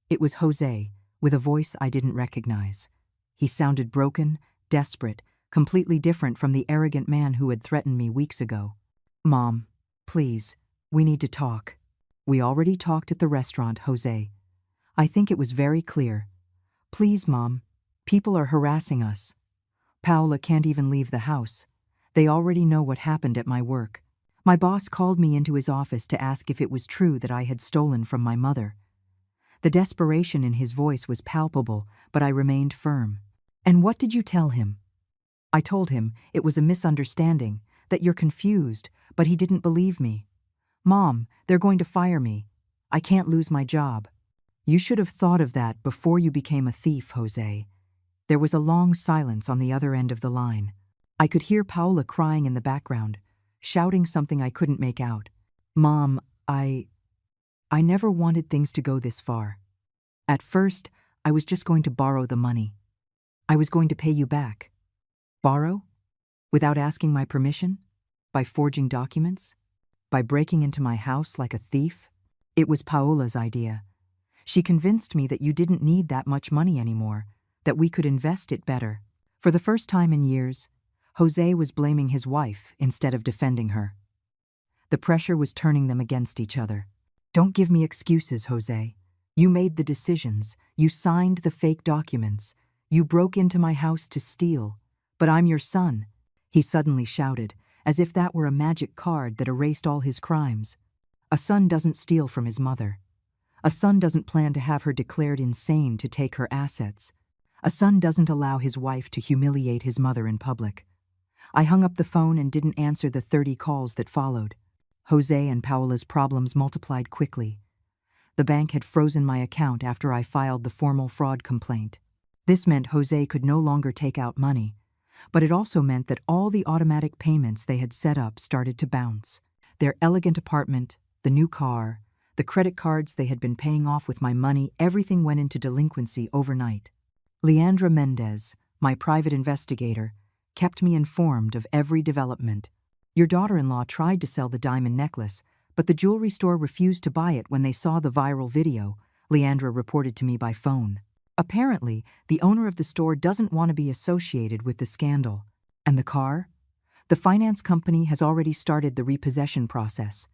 It was Jose, with a voice I didn't recognize. He sounded broken, desperate, completely different from the arrogant man who had threatened me weeks ago. Mom, please, we need to talk. We already talked at the restaurant, Jose. I think it was very clear. Please, Mom, people are harassing us. Paola can't even leave the house. They already know what happened at my work. My boss called me into his office to ask if it was true that I had stolen from my mother. The desperation in his voice was palpable, but I remained firm. And what did you tell him? I told him it was a misunderstanding, that you're confused, but he didn't believe me. Mom, they're going to fire me. I can't lose my job. You should have thought of that before you became a thief, Jose. There was a long silence on the other end of the line. I could hear Paola crying in the background, shouting something I couldn't make out. Mom, I never wanted things to go this far. At first, I was just going to borrow the money. I was going to pay you back. Borrow? Without asking my permission? By forging documents? By breaking into my house like a thief? It was Paola's idea. She convinced me that you didn't need that much money anymore, that we could invest it better. For the first time in years, Jose was blaming his wife instead of defending her. The pressure was turning them against each other. Don't give me excuses, Jose. You made the decisions. You signed the fake documents. You broke into my house to steal. But I'm your son, he suddenly shouted, as if that were a magic card that erased all his crimes. A son doesn't steal from his mother. A son doesn't plan to have her declared insane to take her assets. A son doesn't allow his wife to humiliate his mother in public. I hung up the phone and didn't answer the 30 calls that followed. Jose and Paola's problems multiplied quickly. The bank had frozen my account after I filed the formal fraud complaint. This meant Jose could no longer take out money, but it also meant that all the automatic payments they had set up started to bounce. Their elegant apartment, the new car, the credit cards they had been paying off with my money, everything went into delinquency overnight. Leandra Mendez, my private investigator, kept me informed of every development. Your daughter-in-law tried to sell the diamond necklace, but the jewelry store refused to buy it when they saw the viral video, Leandra reported to me by phone. Apparently, the owner of the store doesn't want to be associated with the scandal. And the car? The finance company has already started the repossession process.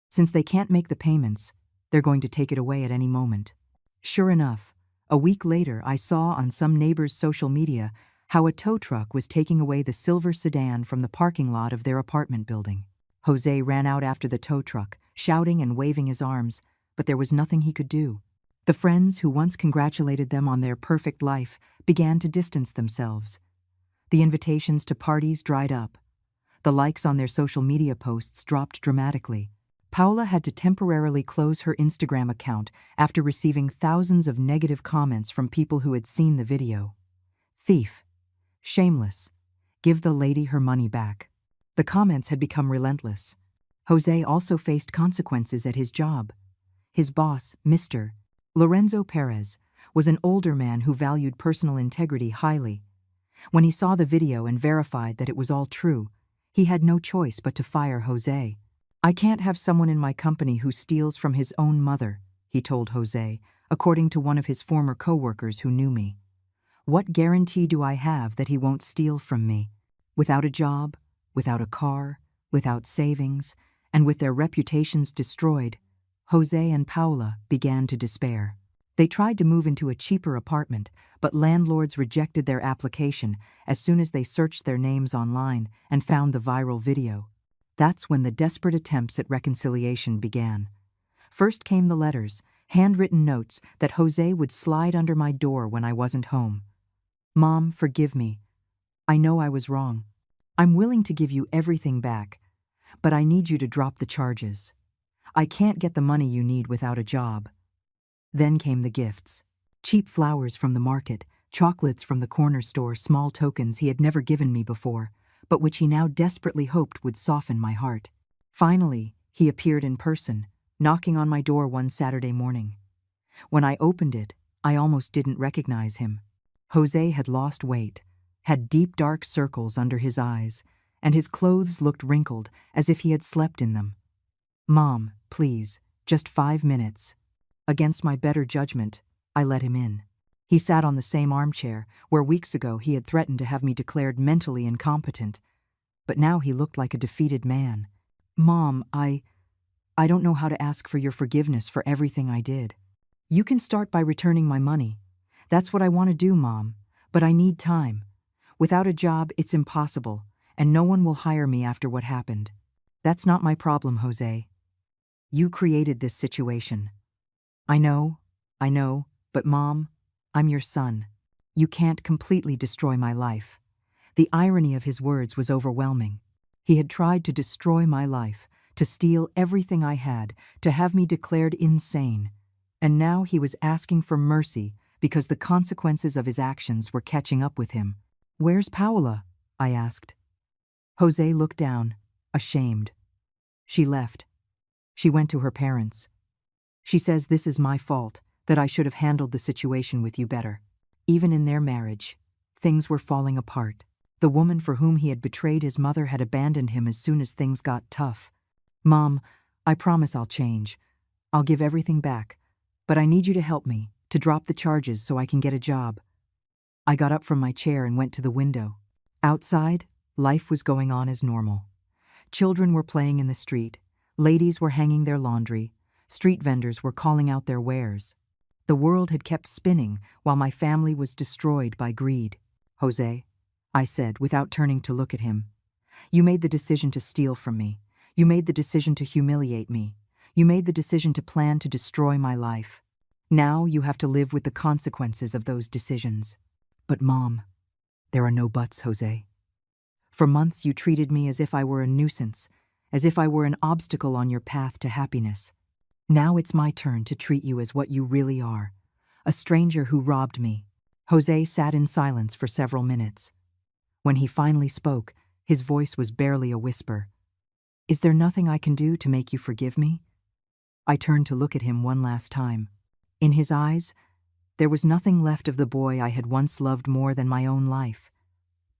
Since they can't make the payments, they're going to take it away at any moment. Sure enough, a week later I saw on some neighbor's social media how a tow truck was taking away the silver sedan from the parking lot of their apartment building. Jose ran out after the tow truck, shouting and waving his arms, but there was nothing he could do. The friends who once congratulated them on their perfect life began to distance themselves. The invitations to parties dried up. The likes on their social media posts dropped dramatically. Paula had to temporarily close her Instagram account after receiving thousands of negative comments from people who had seen the video. Thief. Shameless. Give the lady her money back. The comments had become relentless. Jose also faced consequences at his job. His boss, Mr. Lorenzo Perez, was an older man who valued personal integrity highly. When he saw the video and verified that it was all true, he had no choice but to fire Jose. I can't have someone in my company who steals from his own mother, he told Jose, according to one of his former co-workers who knew me. What guarantee do I have that he won't steal from me? Without a job, without a car, without savings, and with their reputations destroyed, Jose and Paula began to despair. They tried to move into a cheaper apartment, but landlords rejected their application as soon as they searched their names online and found the viral video. That's when the desperate attempts at reconciliation began. First came the letters, handwritten notes that Jose would slide under my door when I wasn't home. Mom, forgive me. I know I was wrong. I'm willing to give you everything back, but I need you to drop the charges. I can't get the money you need without a job. Then came the gifts. Cheap flowers from the market, chocolates from the corner store, small tokens he had never given me before, but which he now desperately hoped would soften my heart. Finally, he appeared in person, knocking on my door one Saturday morning. When I opened it, I almost didn't recognize him. Jose had lost weight, had deep dark circles under his eyes, and his clothes looked wrinkled as if he had slept in them. Mom, please, just 5 minutes. Against my better judgment, I let him in. He sat on the same armchair where weeks ago he had threatened to have me declared mentally incompetent, but now he looked like a defeated man. Mom, I don't know how to ask for your forgiveness for everything I did. You can start by returning my money. That's what I want to do, Mom, but I need time. Without a job, it's impossible, and no one will hire me after what happened. That's not my problem, Jose. You created this situation. I know, but Mom, I'm your son. You can't completely destroy my life. The irony of his words was overwhelming. He had tried to destroy my life, to steal everything I had, to have me declared insane. And now he was asking for mercy because the consequences of his actions were catching up with him. Where's Paula? I asked. Jose looked down, ashamed. She left. She went to her parents. She says this is my fault, that I should have handled the situation with you better. Even in their marriage, things were falling apart. The woman for whom he had betrayed his mother had abandoned him as soon as things got tough. Mom, I promise I'll change. I'll give everything back, but I need you to help me, to drop the charges so I can get a job. I got up from my chair and went to the window. Outside, life was going on as normal. Children were playing in the street. Ladies were hanging their laundry. Street vendors were calling out their wares. The world had kept spinning while my family was destroyed by greed. Jose, I said without turning to look at him, you made the decision to steal from me. You made the decision to humiliate me. You made the decision to plan to destroy my life. Now you have to live with the consequences of those decisions. But Mom, there are no buts, Jose. For months you treated me as if I were a nuisance, as if I were an obstacle on your path to happiness. Now it's my turn to treat you as what you really are, a stranger who robbed me. Jose sat in silence for several minutes. When he finally spoke, his voice was barely a whisper. "Is there nothing I can do to make you forgive me?" I turned to look at him one last time. In his eyes, there was nothing left of the boy I had once loved more than my own life.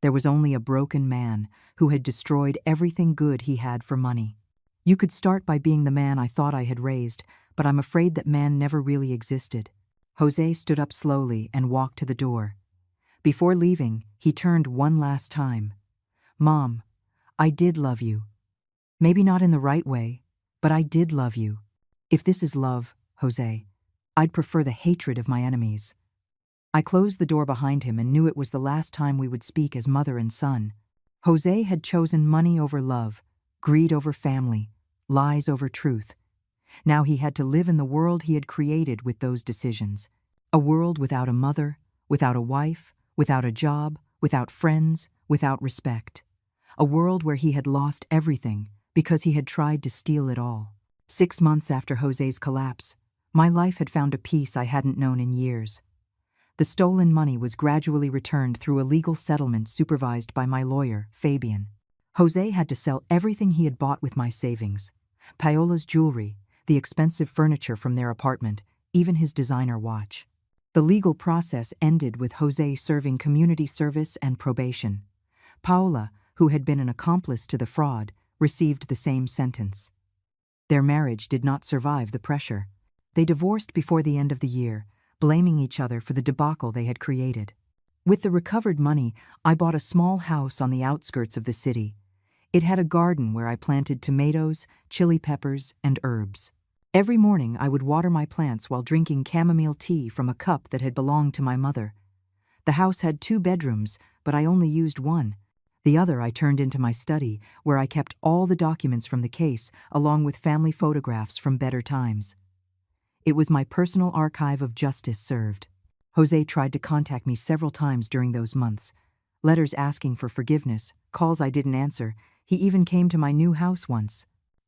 There was only a broken man who had destroyed everything good he had for money. "You could start by being the man I thought I had raised, but I'm afraid that man never really existed." Jose stood up slowly and walked to the door. Before leaving, he turned one last time. "Mom, I did love you. Maybe not in the right way, but I did love you. If this is love, Jose, I'd prefer the hatred of my enemies." I closed the door behind him and knew it was the last time we would speak as mother and son. Jose had chosen money over love, greed over family, lies over truth. Now he had to live in the world he had created with those decisions. A world without a mother, without a wife, without a job, without friends, without respect. A world where he had lost everything because he had tried to steal it all. 6 months after Jose's collapse, my life had found a peace I hadn't known in years. The stolen money was gradually returned through a legal settlement supervised by my lawyer, Fabian. Jose had to sell everything he had bought with my savings. Paola's jewelry, the expensive furniture from their apartment, even his designer watch. The legal process ended with Jose serving community service and probation. Paola, who had been an accomplice to the fraud, received the same sentence. Their marriage did not survive the pressure. They divorced before the end of the year, blaming each other for the debacle they had created. With the recovered money, I bought a small house on the outskirts of the city. It had a garden where I planted tomatoes, chili peppers, and herbs. Every morning I would water my plants while drinking chamomile tea from a cup that had belonged to my mother. The house had 2 bedrooms, but I only used one. The other I turned into my study, where I kept all the documents from the case, along with family photographs from better times. It was my personal archive of justice served. Jose tried to contact me several times during those months. Letters asking for forgiveness, calls I didn't answer. He even came to my new house once.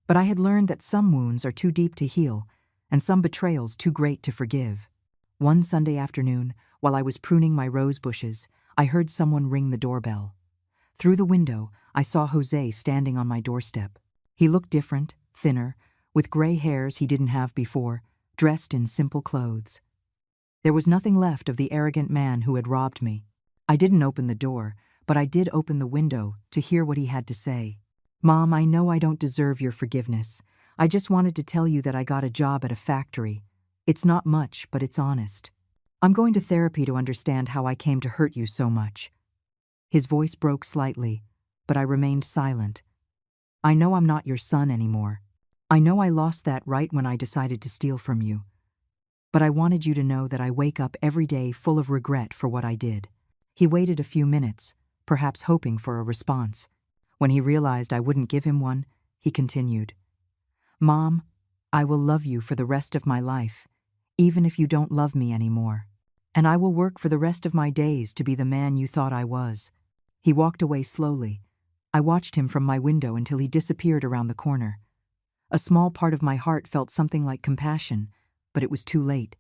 But I had learned that some wounds are too deep to heal, and some betrayals too great to forgive. One Sunday afternoon, while I was pruning my rose bushes, I heard someone ring the doorbell. Through the window, I saw Jose standing on my doorstep. He looked different, thinner, with gray hairs he didn't have before, dressed in simple clothes. There was nothing left of the arrogant man who had robbed me. I didn't open the door, but I did open the window to hear what he had to say. "Mom, I know I don't deserve your forgiveness. I just wanted to tell you that I got a job at a factory. It's not much, but it's honest. I'm going to therapy to understand how I came to hurt you so much." His voice broke slightly, but I remained silent. "I know I'm not your son anymore. I know I lost that right when I decided to steal from you. But I wanted you to know that I wake up every day full of regret for what I did." He waited a few minutes, perhaps hoping for a response. When he realized I wouldn't give him one, he continued, "Mom, I will love you for the rest of my life, even if you don't love me anymore. And I will work for the rest of my days to be the man you thought I was." He walked away slowly. I watched him from my window until he disappeared around the corner. A small part of my heart felt something like compassion, but it was too late.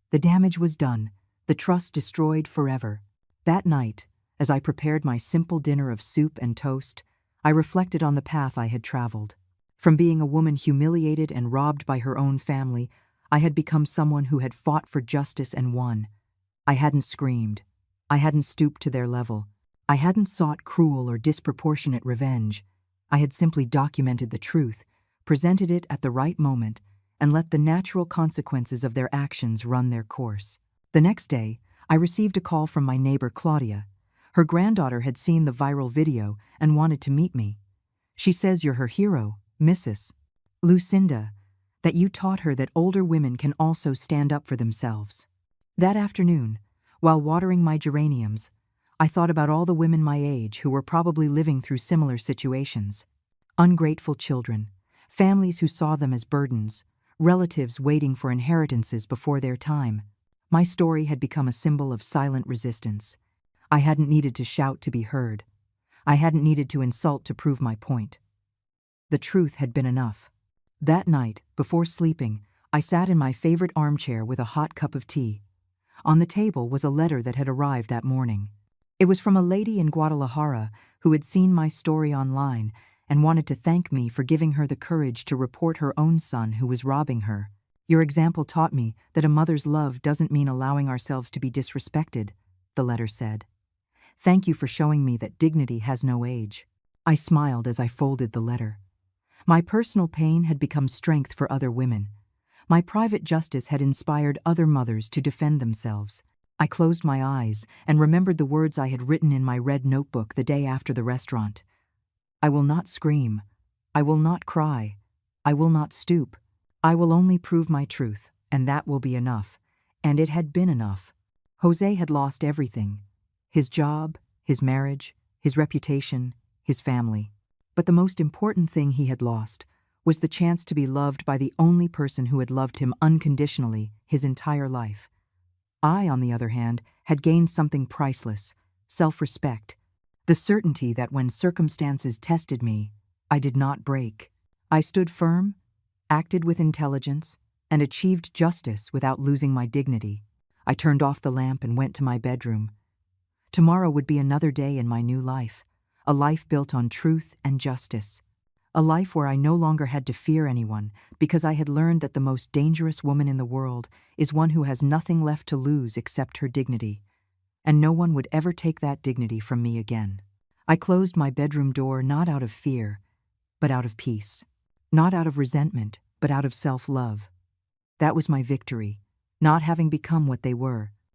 The damage was done, the trust destroyed forever. That night, as I prepared my simple dinner of soup and toast, I reflected on the path I had traveled. From being a woman humiliated and robbed by her own family, I had become someone who had fought for justice and won. I hadn't screamed. I hadn't stooped to their level. I hadn't sought cruel or disproportionate revenge. I had simply documented the truth, presented it at the right moment, and let the natural consequences of their actions run their course. The next day, I received a call from my neighbor Claudia. Her granddaughter had seen the viral video and wanted to meet me. "She says you're her hero, Mrs. Lucinda, that you taught her that older women can also stand up for themselves." That afternoon, while watering my geraniums, I thought about all the women my age who were probably living through similar situations. Ungrateful children, families who saw them as burdens, relatives waiting for inheritances before their time. My story had become a symbol of silent resistance. I hadn't needed to shout to be heard. I hadn't needed to insult to prove my point. The truth had been enough. That night, before sleeping, I sat in my favorite armchair with a hot cup of tea. On the table was a letter that had arrived that morning. It was from a lady in Guadalajara who had seen my story online and wanted to thank me for giving her the courage to report her own son who was robbing her. Your example taught me that a mother's love doesn't mean allowing ourselves to be disrespected, the letter said. Thank you for showing me that dignity has no age. I smiled as I folded the letter. My personal pain had become strength for other women. My private justice had inspired other mothers to defend themselves. I closed my eyes and remembered the words I had written in my red notebook the day after the restaurant. I will not scream. I will not cry. I will not stoop. I will only prove my truth, and that will be enough. And it had been enough. Jose had lost everything. His job, his marriage, his reputation, his family. But the most important thing he had lost was the chance to be loved by the only person who had loved him unconditionally his entire life. I, on the other hand, had gained something priceless, self-respect, the certainty that when circumstances tested me, I did not break. I stood firm, acted with intelligence, and achieved justice without losing my dignity. I turned off the lamp and went to my bedroom. Tomorrow would be another day in my new life, a life built on truth and justice. A life where I no longer had to fear anyone because I had learned that the most dangerous woman in the world is one who has nothing left to lose except her dignity, and no one would ever take that dignity from me again. I closed my bedroom door not out of fear, but out of peace. Not out of resentment, but out of self-love. That was my victory, not having become what they were,